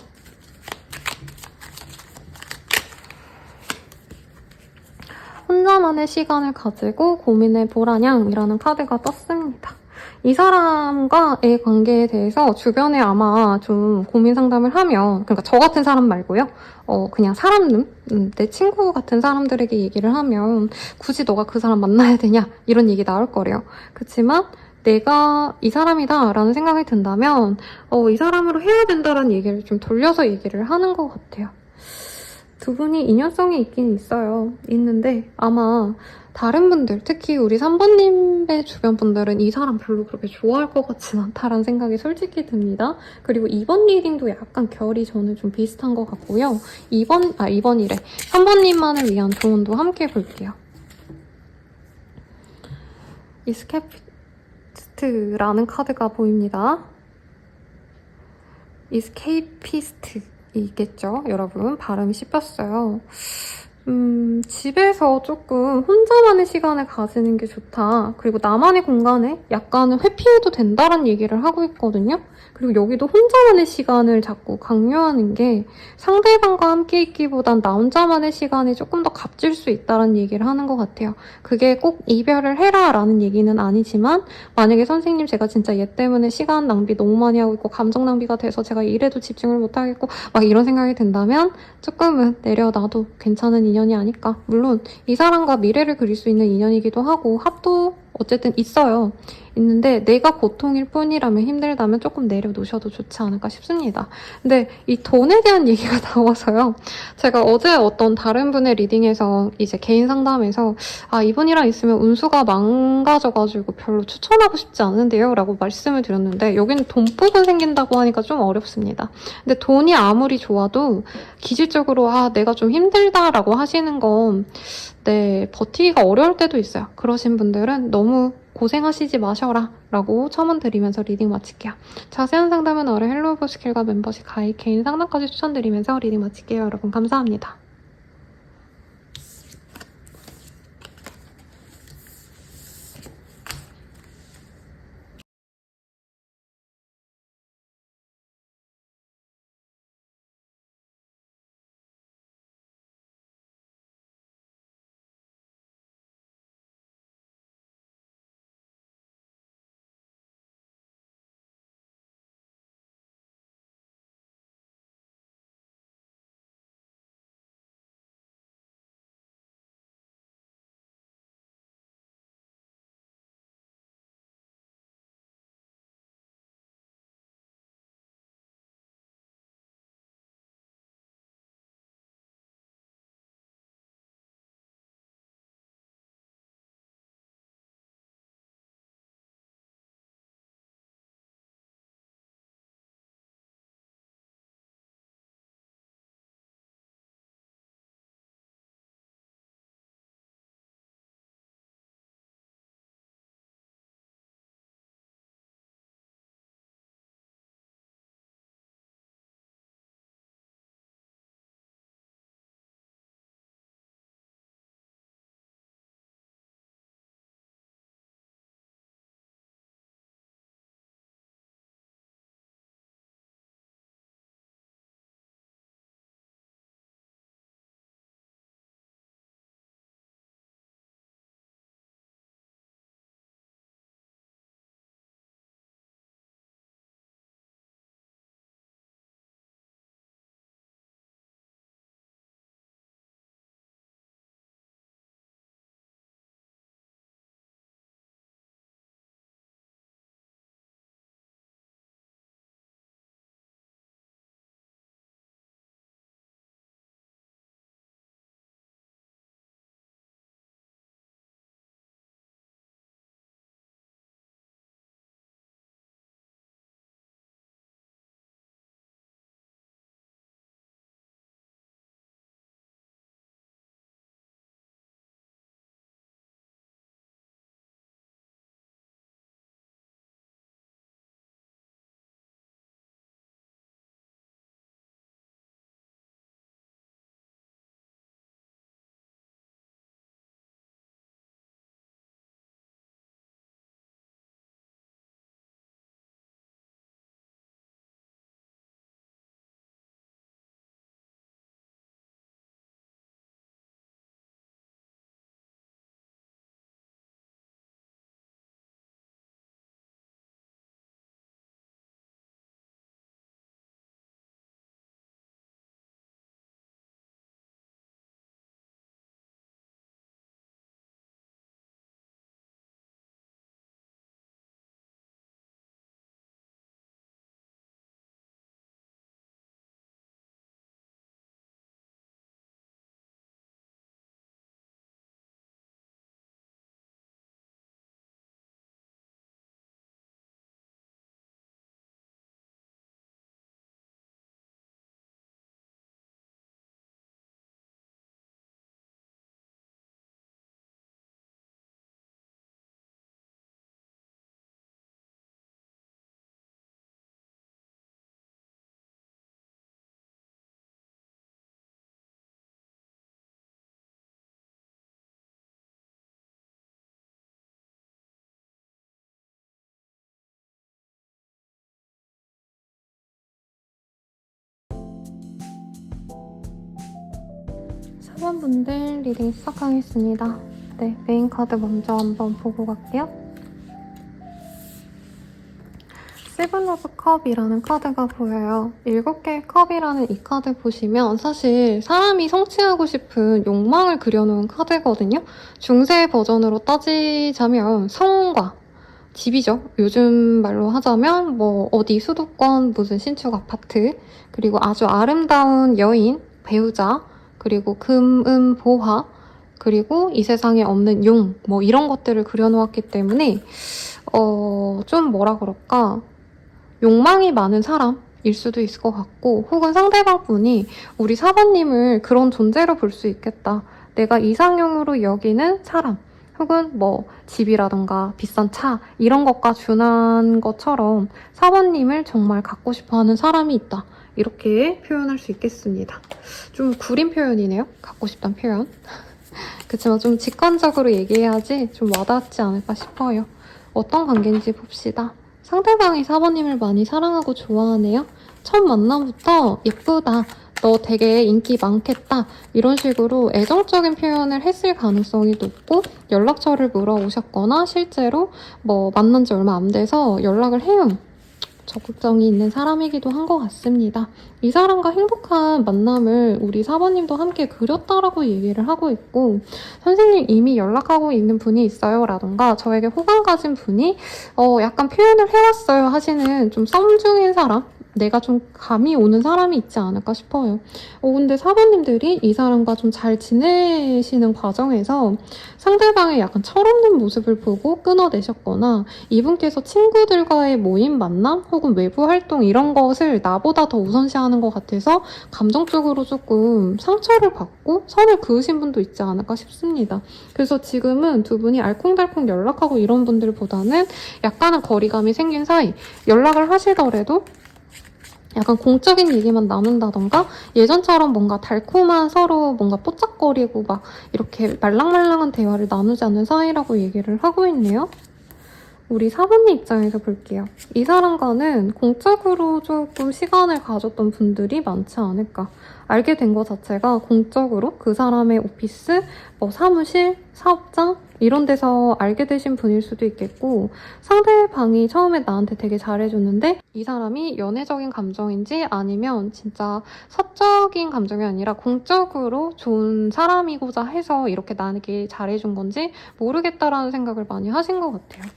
혼자만의 시간을 가지고 고민해보라냥이라는 카드가 떴습니다. 이 사람과의 관계에 대해서 주변에 아마 좀 고민 상담을 하면, 그러니까 저 같은 사람 말고요. 그냥 사람들, 내 친구 같은 사람들에게 얘기를 하면 굳이 너가 그 사람 만나야 되냐? 이런 얘기 나올 거래요. 그렇지만 내가 이 사람이다 라는 생각이 든다면 이 사람으로 해야 된다라는 얘기를 좀 돌려서 얘기를 하는 것 같아요. 두 분이 인연성이 있긴 있어요. 있는데 아마 다른 분들, 특히 우리 3번님의 주변 분들은 이 사람 별로 그렇게 좋아할 것 같진 않다라는 생각이 솔직히 듭니다. 그리고 2번 리딩도 약간 결이 저는 좀 비슷한 것 같고요. 2번이래. 3번님만을 위한 조언도 함께 볼게요. 이스케피스트라는 카드가 보입니다. 이스케이피스트이겠죠? 여러분, 발음이 씹혔어요. 집에서 조금 혼자만의 시간을 가지는 게 좋다. 그리고 나만의 공간에 약간은 회피해도 된다는 얘기를 하고 있거든요. 그리고 여기도 혼자만의 시간을 자꾸 강요하는 게 상대방과 함께 있기보단 나 혼자만의 시간이 조금 더 값질 수 있다는 얘기를 하는 것 같아요. 그게 꼭 이별을 해라 라는 얘기는 아니지만 만약에 선생님 제가 진짜 얘 때문에 시간 낭비 너무 많이 하고 있고 감정 낭비가 돼서 제가 일에도 집중을 못하겠고 막 이런 생각이 든다면 조금은 내려놔도 괜찮은 인연이 아닐까. 물론 이 사람과 미래를 그릴 수 있는 인연이기도 하고 합도 어쨌든 있어요. 있는데 내가 고통일 뿐이라면, 힘들다면 조금 내려놓으셔도 좋지 않을까 싶습니다. 근데 이 돈에 대한 얘기가 나와서요. 제가 어제 어떤 다른 분의 리딩에서 이제 개인 상담에서 이분이랑 있으면 운수가 망가져가지고 별로 추천하고 싶지 않은데요 라고 말씀을 드렸는데 여기는 돈복은 생긴다고 하니까 좀 어렵습니다. 근데 돈이 아무리 좋아도 기질적으로 내가 좀 힘들다라고 하시는 건 버티기가 어려울 때도 있어요. 그러신 분들은 너무 고생하시지 마셔라 라고 첨언드리면서 리딩 마칠게요. 자세한 상담은 아래 헬로우 스킬과 멤버십 가입, 개인 상담까지 추천드리면서 리딩 마칠게요. 여러분 감사합니다. 4번분들 리딩 시작하겠습니다. 네, 메인 카드 먼저 한번 보고 갈게요. 세븐 오브 컵이라는 카드가 보여요. 7개의 컵이라는 이 카드 보시면 사실 사람이 성취하고 싶은 욕망을 그려놓은 카드거든요. 중세 버전으로 따지자면 성과, 집이죠. 요즘 말로 하자면 뭐 어디 수도권 무슨 신축 아파트, 그리고 아주 아름다운 여인, 배우자, 그리고 금은보화, 그리고 이 세상에 없는 용, 뭐 이런 것들을 그려놓았기 때문에 좀 뭐라 그럴까, 욕망이 많은 사람일 수도 있을 것 같고, 혹은 상대방 분이 우리 사모님을 그런 존재로 볼 수 있겠다. 내가 이상형으로 여기는 사람, 혹은 뭐 집이라던가 비싼 차 이런 것과 준한 것처럼 사모님을 정말 갖고 싶어하는 사람이 있다. 이렇게 표현할 수 있겠습니다. 좀 구린 표현이네요. 갖고 싶다는 표현. 그렇지만 좀 직관적으로 얘기해야지 좀 와닿지 않을까 싶어요. 어떤 관계인지 봅시다. 상대방이 사모님을 많이 사랑하고 좋아하네요. 첫 만남부터 예쁘다, 너 되게 인기 많겠다, 이런 식으로 애정적인 표현을 했을 가능성이 높고, 연락처를 물어오셨거나 실제로 뭐 만난 지 얼마 안 돼서 연락을 해요. 적극성이 있는 사람이기도 한 것 같습니다. 이 사람과 행복한 만남을 우리 사모님도 함께 그렸다라고 얘기를 하고 있고, 선생님 이미 연락하고 있는 분이 있어요 라던가 저에게 호감 가진 분이 약간 표현을 해왔어요 하시는 좀 썸 중인 사람, 내가 좀 감이 오는 사람이 있지 않을까 싶어요. 근데 사모님들이 이 사람과 좀 잘 지내시는 과정에서 상대방의 약간 철없는 모습을 보고 끊어내셨거나, 이분께서 친구들과의 모임, 만남, 혹은 외부 활동 이런 것을 나보다 더 우선시하는 것 같아서 감정적으로 조금 상처를 받고 선을 그으신 분도 있지 않을까 싶습니다. 그래서 지금은 두 분이 알콩달콩 연락하고 이런 분들보다는 약간은 거리감이 생긴 사이, 연락을 하시더라도 약간 공적인 얘기만 나눈다던가 예전처럼 뭔가 달콤한 서로 뭔가 뽀짝거리고 막 이렇게 말랑말랑한 대화를 나누지 않는 사이라고 얘기를 하고 있네요. 우리 사모님 입장에서 볼게요. 이 사람과는 공적으로 조금 시간을 가졌던 분들이 많지 않을까. 알게 된 것 자체가 공적으로 그 사람의 오피스, 뭐 사무실, 사업장 이런 데서 알게 되신 분일 수도 있겠고, 상대방이 처음에 나한테 되게 잘해줬는데 이 사람이 연애적인 감정인지 아니면 진짜 사적인 감정이 아니라 공적으로 좋은 사람이고자 해서 이렇게 나에게 잘해준 건지 모르겠다라는 생각을 많이 하신 것 같아요.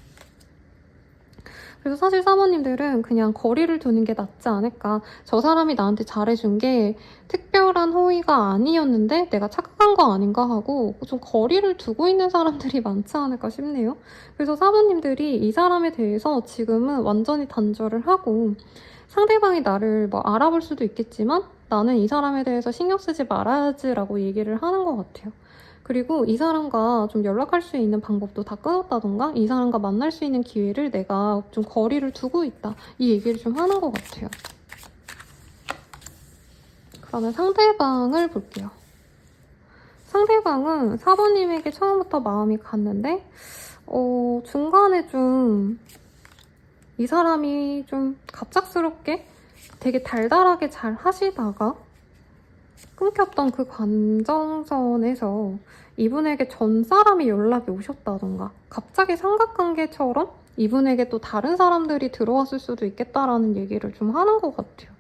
그래서 사실 사모님들은 그냥 거리를 두는 게 낫지 않을까. 저 사람이 나한테 잘해준 게 특별한 호의가 아니었는데 내가 착각한 거 아닌가 하고 좀 거리를 두고 있는 사람들이 많지 않을까 싶네요. 그래서 사모님들이 이 사람에 대해서 지금은 완전히 단절을 하고, 상대방이 나를 뭐 알아볼 수도 있겠지만 나는 이 사람에 대해서 신경 쓰지 말아야지라고 얘기를 하는 것 같아요. 그리고 이 사람과 좀 연락할 수 있는 방법도 다 끊었다던가 이 사람과 만날 수 있는 기회를 내가 좀 거리를 두고 있다, 이 얘기를 좀 하는 것 같아요. 그러면 상대방을 볼게요. 상대방은 사모님에게 처음부터 마음이 갔는데 중간에 좀 이 사람이 좀 갑작스럽게 되게 달달하게 잘 하시다가 끊겼던 그 감정선에서 이분에게 전 사람이 연락이 오셨다던가 갑자기 삼각관계처럼 이분에게 또 다른 사람들이 들어왔을 수도 있겠다라는 얘기를 좀 하는 것 같아요.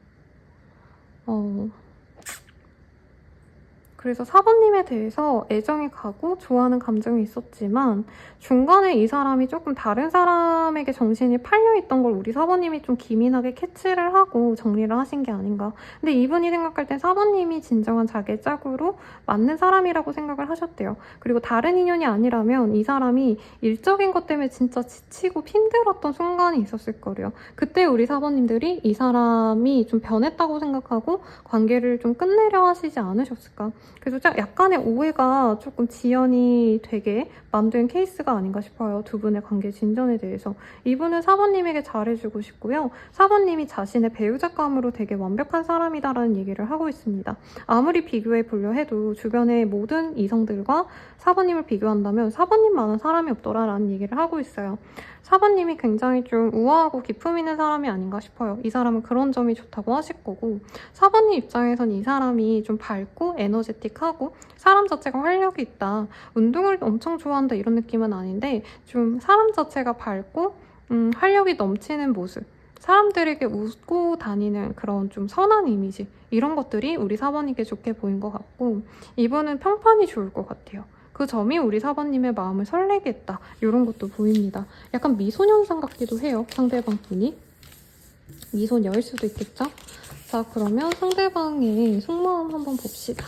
그래서 사부님에 대해서 애정이 가고 좋아하는 감정이 있었지만 중간에 이 사람이 조금 다른 사람에게 정신이 팔려있던 걸 우리 사부님이 좀 기민하게 캐치를 하고 정리를 하신 게 아닌가. 근데 이분이 생각할 땐 사부님이 진정한 자기의 짝으로 맞는 사람이라고 생각을 하셨대요. 그리고 다른 인연이 아니라면 이 사람이 일적인 것 때문에 진짜 지치고 힘들었던 순간이 있었을 거래요. 그때 우리 사부님들이 이 사람이 좀 변했다고 생각하고 관계를 좀 끝내려 하시지 않으셨을까. 그래서 약간의 오해가 조금 지연이 되게 만든 케이스가 아닌가 싶어요. 두 분의 관계 진전에 대해서. 이분은 사부님에게 잘해주고 싶고요. 사부님이 자신의 배우자감으로 되게 완벽한 사람이다라는 얘기를 하고 있습니다. 아무리 비교해 보려 해도 주변의 모든 이성들과 사부님을 비교한다면 사부님만한 사람이 없더라라는 얘기를 하고 있어요. 사부님이 굉장히 좀 우아하고 기품 있는 사람이 아닌가 싶어요. 이 사람은 그런 점이 좋다고 하실 거고, 사부님 입장에선 이 사람이 좀 밝고 에너제틱 에너제틱하고 사람 자체가 활력이 있다. 운동을 엄청 좋아한다 이런 느낌은 아닌데 좀 사람 자체가 밝고 활력이 넘치는 모습. 사람들에게 웃고 다니는 그런 좀 선한 이미지. 이런 것들이 우리 사번님께 좋게 보인 것 같고 이분은 평판이 좋을 것 같아요. 그 점이 우리 사번님의 마음을 설레게 했다. 이런 것도 보입니다. 약간 미소년상 같기도 해요. 상대방 분이. 미소녀일 수도 있겠죠? 자, 그러면 상대방의 속마음 한번 봅시다.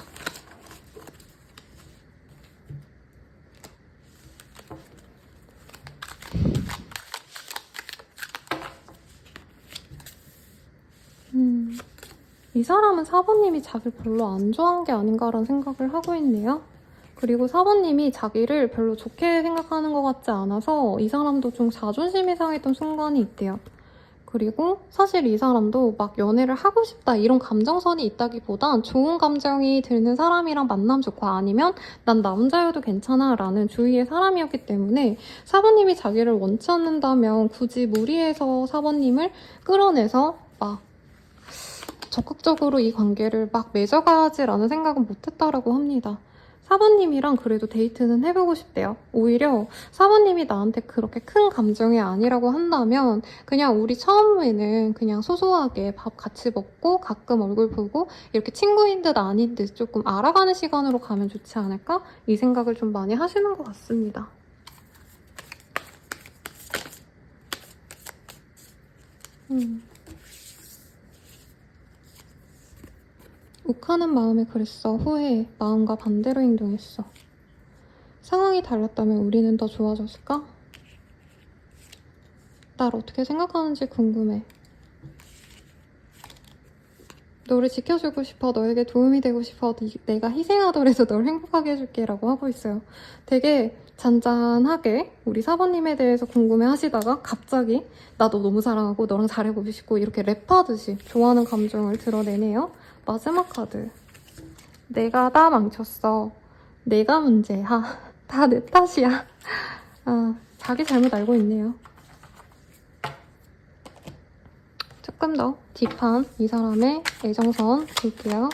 이 사람은 사번님이 자기를 별로 안 좋아한 게 아닌가라는 생각을 하고 있네요. 그리고 사번님이 자기를 별로 좋게 생각하는 것 같지 않아서 이 사람도 좀 자존심이 상했던 순간이 있대요. 그리고 사실 이 사람도 막 연애를 하고 싶다 이런 감정선이 있다기보단 좋은 감정이 드는 사람이랑 만남 좋고 아니면 난 남자여도 괜찮아 라는 주위의 사람이었기 때문에 사번님이 자기를 원치 않는다면 굳이 무리해서 사번님을 끌어내서 막 적극적으로 이 관계를 막 맺어가지라는 생각은 못했다라고 합니다. 사번님이랑 그래도 데이트는 해보고 싶대요. 오히려 사번님이 나한테 그렇게 큰 감정이 아니라고 한다면 그냥 우리 처음에는 그냥 소소하게 밥 같이 먹고 가끔 얼굴 보고 이렇게 친구인 듯 아닌 듯 조금 알아가는 시간으로 가면 좋지 않을까? 이 생각을 좀 많이 하시는 것 같습니다. 욱하는 마음에 그랬어. 후회해. 마음과 반대로 행동했어. 상황이 달랐다면 우리는 더 좋아졌을까? 날 어떻게 생각하는지 궁금해. 너를 지켜주고 싶어. 너에게 도움이 되고 싶어. 내가 희생하더라도 널 행복하게 해줄게 라고 하고 있어요. 되게 잔잔하게 우리 사번님에 대해서 궁금해 하시다가 갑자기 나 너 너무 사랑하고 너랑 잘해보고 싶고 이렇게 랩하듯이 좋아하는 감정을 드러내네요. 마지막 카드. 내가 다 망쳤어. 내가 문제야. 다 내 탓이야. 아, 자기 잘못 알고 있네요. 조금 더 딥한 이 사람의 애정선 볼게요.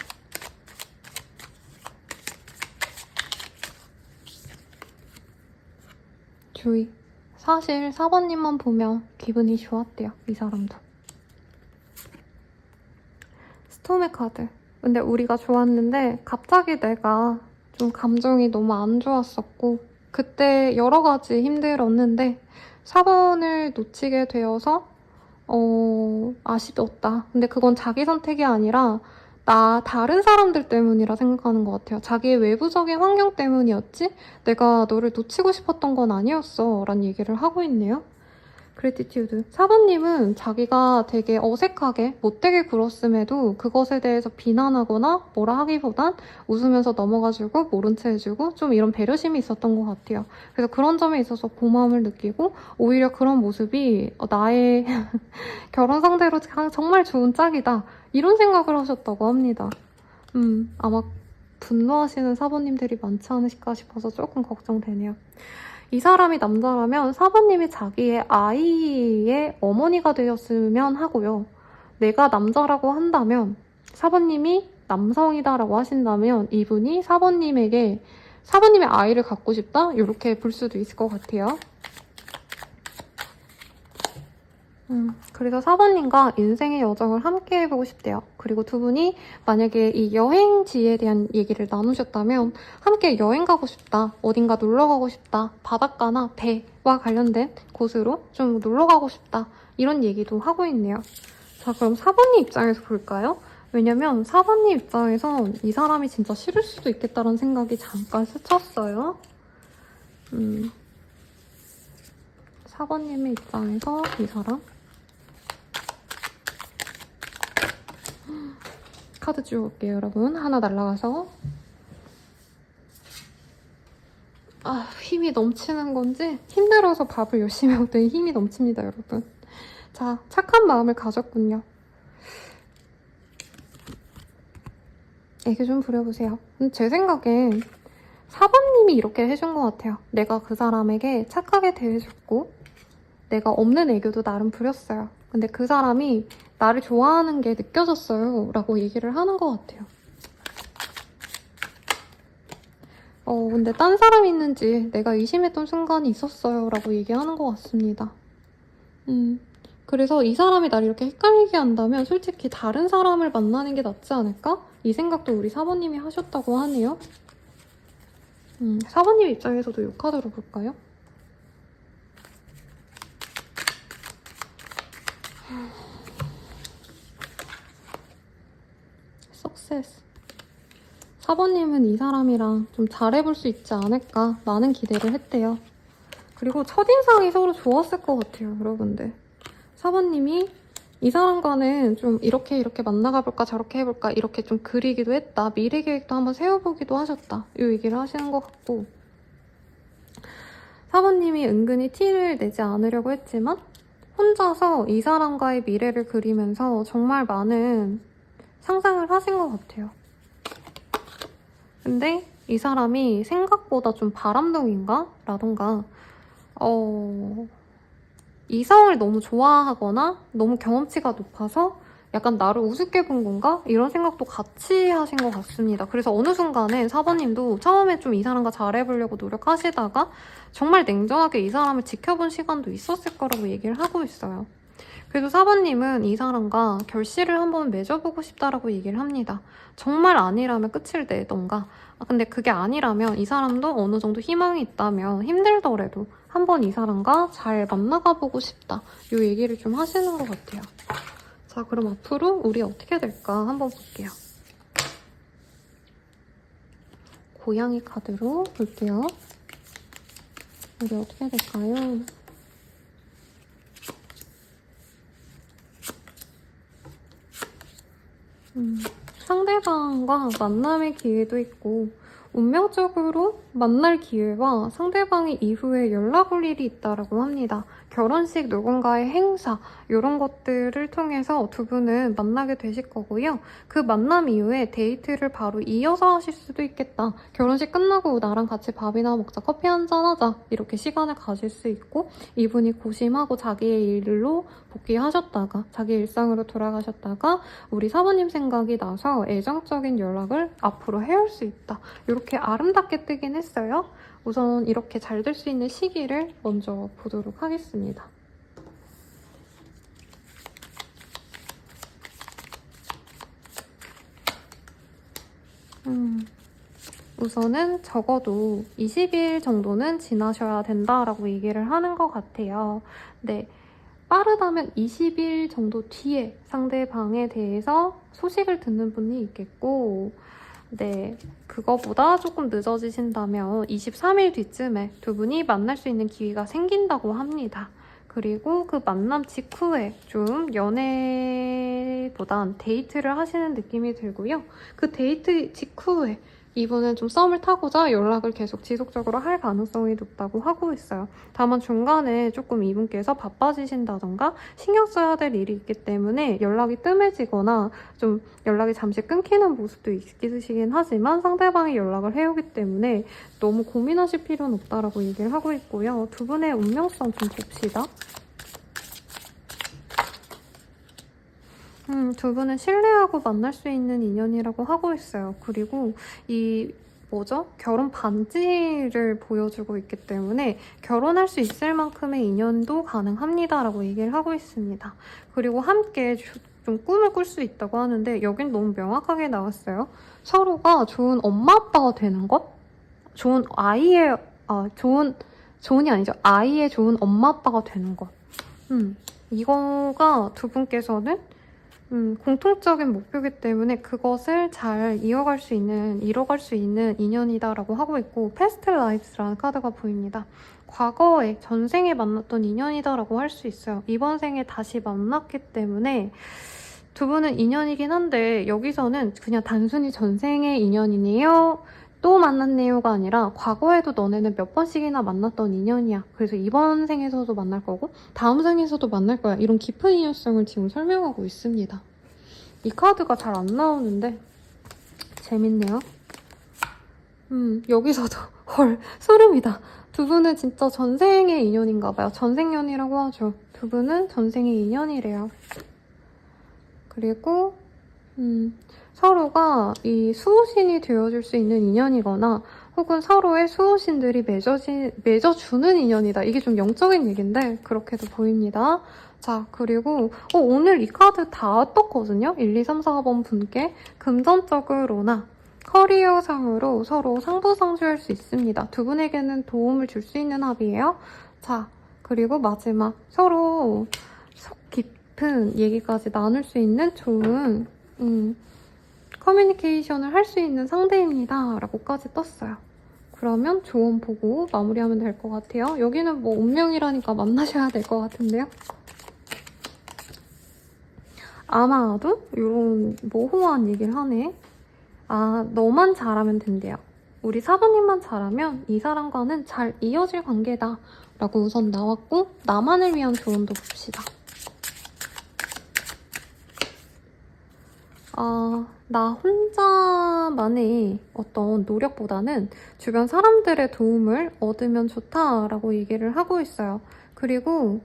주의. 사실 4번님만 보면 기분이 좋았대요. 이 사람도. 스톰의 카드. 근데 우리가 좋았는데 갑자기 내가 좀 감정이 너무 안 좋았었고 그때 여러 가지 힘들었는데 4번을 놓치게 되어서 아쉽었다. 근데 그건 자기 선택이 아니라 다른 사람들 때문이라 생각하는 것 같아요. 자기의 외부적인 환경 때문이었지 내가 너를 놓치고 싶었던 건 아니었어 라는 얘기를 하고 있네요. 그래티튜드. 4번님은 자기가 되게 어색하게 못되게 굴었음에도 그것에 대해서 비난하거나 뭐라 하기보단 웃으면서 넘어가주고 모른 채 해주고 좀 이런 배려심이 있었던 것 같아요. 그래서 그런 점에 있어서 고마움을 느끼고 오히려 그런 모습이 나의 결혼 상대로 정말 좋은 짝이다 이런 생각을 하셨다고 합니다. 아마 분노하시는 4번님들이 많지 않으실까 싶어서 조금 걱정되네요. 이 사람이 남자라면 4번님이 자기의 아이의 어머니가 되었으면 하고요. 내가 남자라고 한다면 4번님이 남성이다라고 하신다면 이분이 4번님의 아이를 갖고 싶다? 이렇게 볼 수도 있을 것 같아요. 그래서 4번님과 인생의 여정을 함께 해보고 싶대요. 그리고 두 분이 만약에 이 여행지에 대한 얘기를 나누셨다면 함께 여행 가고 싶다, 어딘가 놀러 가고 싶다, 바닷가나 배와 관련된 곳으로 좀 놀러 가고 싶다 이런 얘기도 하고 있네요. 자, 그럼 4번님 입장에서 볼까요? 왜냐면 4번님 입장에선 이 사람이 진짜 싫을 수도 있겠다는 생각이 잠깐 스쳤어요. 4번님의 입장에서 이 사람 카드 지워볼게요, 여러분. 하나 날라가서. 힘이 넘치는 건지 힘들어서 밥을 열심히 먹더니 힘이 넘칩니다, 여러분. 자, 착한 마음을 가졌군요. 애교 좀 부려보세요. 제 생각엔 4번님이 이렇게 해준 것 같아요. 내가 그 사람에게 착하게 대해줬고 내가 없는 애교도 나름 부렸어요. 근데 그 사람이 나를 좋아하는 게 느껴졌어요 라고 얘기를 하는 것 같아요. 근데 딴 사람 있는지 내가 의심했던 순간이 있었어요 라고 얘기하는 것 같습니다. 그래서 이 사람이 날 이렇게 헷갈리게 한다면 솔직히 다른 사람을 만나는 게 낫지 않을까? 이 생각도 우리 사모님이 하셨다고 하네요. 사모님 입장에서도 이 카드로 볼까요? 석세스. 사모님은 이 사람이랑 좀 잘해볼 수 있지 않을까 라는 기대를 했대요. 그리고 첫인상이 서로 좋았을 것 같아요, 여러분들. 사모님이 이 사람과는 좀 이렇게 만나가볼까 저렇게 해볼까 이렇게 좀 그리기도 했다. 미래 계획도 한번 세워보기도 하셨다. 이 얘기를 하시는 것 같고, 사모님이 은근히 티를 내지 않으려고 했지만 혼자서 이 사람과의 미래를 그리면서 정말 많은 상상을 하신 것 같아요. 근데 이 사람이 생각보다 좀 바람둥이인가? 라던가 이성을 너무 좋아하거나 너무 경험치가 높아서 약간 나를 우습게 본 건가? 이런 생각도 같이 하신 것 같습니다. 그래서 어느 순간에 사모님도 처음에 좀 이 사람과 잘해보려고 노력하시다가 정말 냉정하게 이 사람을 지켜본 시간도 있었을 거라고 얘기를 하고 있어요. 그래도 사모님은 이 사람과 결실을 한번 맺어보고 싶다라고 얘기를 합니다. 정말 아니라면 끝을 내던가, 근데 그게 아니라면 이 사람도 어느 정도 희망이 있다면 힘들더라도 한번 이 사람과 잘 만나가 보고 싶다. 이 얘기를 좀 하시는 것 같아요. 자, 그럼 앞으로 우리 어떻게 될까 한번 볼게요. 고양이 카드로 볼게요. 우리 어떻게 될까요? 상대방과 만남의 기회도 있고 운명적으로 만날 기회와 상대방이 이후에 연락 올 일이 있다고 합니다. 결혼식, 누군가의 행사 이런 것들을 통해서 두 분은 만나게 되실 거고요. 그 만남 이후에 데이트를 바로 이어서 하실 수도 있겠다. 결혼식 끝나고 나랑 같이 밥이나 먹자, 커피 한잔 하자 이렇게 시간을 가질 수 있고, 이분이 고심하고 자기의 일로 복귀하셨다가 자기 일상으로 돌아가셨다가 우리 사모님 생각이 나서 애정적인 연락을 앞으로 해올 수 있다. 이렇게 아름답게 뜨긴 했어요. 우선 이렇게 잘 될 수 있는 시기를 먼저 보도록 하겠습니다. 우선은 적어도 20일 정도는 지나셔야 된다라고 얘기를 하는 것 같아요. 네. 빠르다면 20일 정도 뒤에 상대방에 대해서 소식을 듣는 분이 있겠고, 네, 그거보다 조금 늦어지신다면 23일 뒤쯤에 두 분이 만날 수 있는 기회가 생긴다고 합니다. 그리고 그 만남 직후에 좀 연애보단 데이트를 하시는 느낌이 들고요. 그 데이트 직후에 이분은 좀 썸을 타고자 연락을 계속 지속적으로 할 가능성이 높다고 하고 있어요. 다만 중간에 조금 이분께서 바빠지신다던가 신경 써야 될 일이 있기 때문에 연락이 뜸해지거나 좀 연락이 잠시 끊기는 모습도 있으시긴 하지만 상대방이 연락을 해오기 때문에 너무 고민하실 필요는 없다라고 얘기를 하고 있고요. 두 분의 운명성 좀 봅시다. 두 분은 신뢰하고 만날 수 있는 인연이라고 하고 있어요. 그리고 결혼 반지를 보여주고 있기 때문에 결혼할 수 있을 만큼의 인연도 가능합니다라고 얘기를 하고 있습니다. 그리고 함께 좀 꿈을 꿀 수 있다고 하는데 여긴 너무 명확하게 나왔어요. 서로가 좋은 엄마 아빠가 되는 것? 좋은이 아니죠. 아이의 좋은 엄마 아빠가 되는 것. 이거가 두 분께서는 공통적인 목표이기 때문에 그것을 잘 이뤄갈 수 있는 인연이다라고 하고 있고, 패스트 라이프스라는 카드가 보입니다. 과거에 전생에 만났던 인연이다라고 할 수 있어요. 이번 생에 다시 만났기 때문에 두 분은 인연이긴 한데 여기서는 그냥 단순히 전생의 인연이네요, 또 만났네요가 아니라 과거에도 너네는 몇 번씩이나 만났던 인연이야. 그래서 이번 생에서도 만날 거고 다음 생에서도 만날 거야. 이런 깊은 인연성을 지금 설명하고 있습니다. 이 카드가 잘 안 나오는데 재밌네요. 여기서도 헐, 소름이다. 두 분은 진짜 전생의 인연인가 봐요. 전생연이라고 하죠. 두 분은 전생의 인연이래요. 그리고 서로가 이 수호신이 되어줄 수 있는 인연이거나 혹은 서로의 수호신들이 맺어주는 인연이다. 이게 좀 영적인 얘기인데 그렇게도 보입니다. 자, 그리고 오늘 이 카드 다 떴거든요. 1, 2, 3, 4번 분께 금전적으로나 커리어상으로 서로 상부상조할 수 있습니다. 두 분에게는 도움을 줄 수 있는 합이에요. 자, 그리고 마지막 서로 속 깊은 얘기까지 나눌 수 있는 좋은 커뮤니케이션을 할 수 있는 상대입니다. 라고까지 떴어요. 그러면 조언 보고 마무리하면 될 것 같아요. 여기는 뭐 운명이라니까 만나셔야 될 것 같은데요. 아마도 이런 모호한 얘기를 하네. 아, 너만 잘하면 된대요. 우리 사부님만 잘하면 이 사람과는 잘 이어질 관계다. 라고 우선 나왔고 나만을 위한 조언도 봅시다. 나 혼자만의 어떤 노력보다는 주변 사람들의 도움을 얻으면 좋다라고 얘기를 하고 있어요. 그리고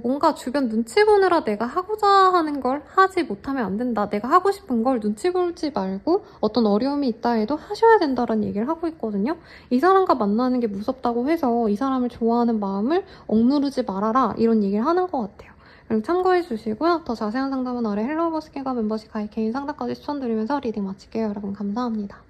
뭔가 주변 눈치 보느라 내가 하고자 하는 걸 하지 못하면 안 된다. 내가 하고 싶은 걸 눈치 보지 말고 어떤 어려움이 있다 해도 하셔야 된다는 얘기를 하고 있거든요. 이 사람과 만나는 게 무섭다고 해서 이 사람을 좋아하는 마음을 억누르지 말아라. 이런 얘기를 하는 것 같아요. 그럼 참고해 주시고요. 더 자세한 상담은 아래 헬로우 버스킹과 멤버십 가입 개인 상담까지 추천드리면서 리딩 마칠게요. 여러분 감사합니다.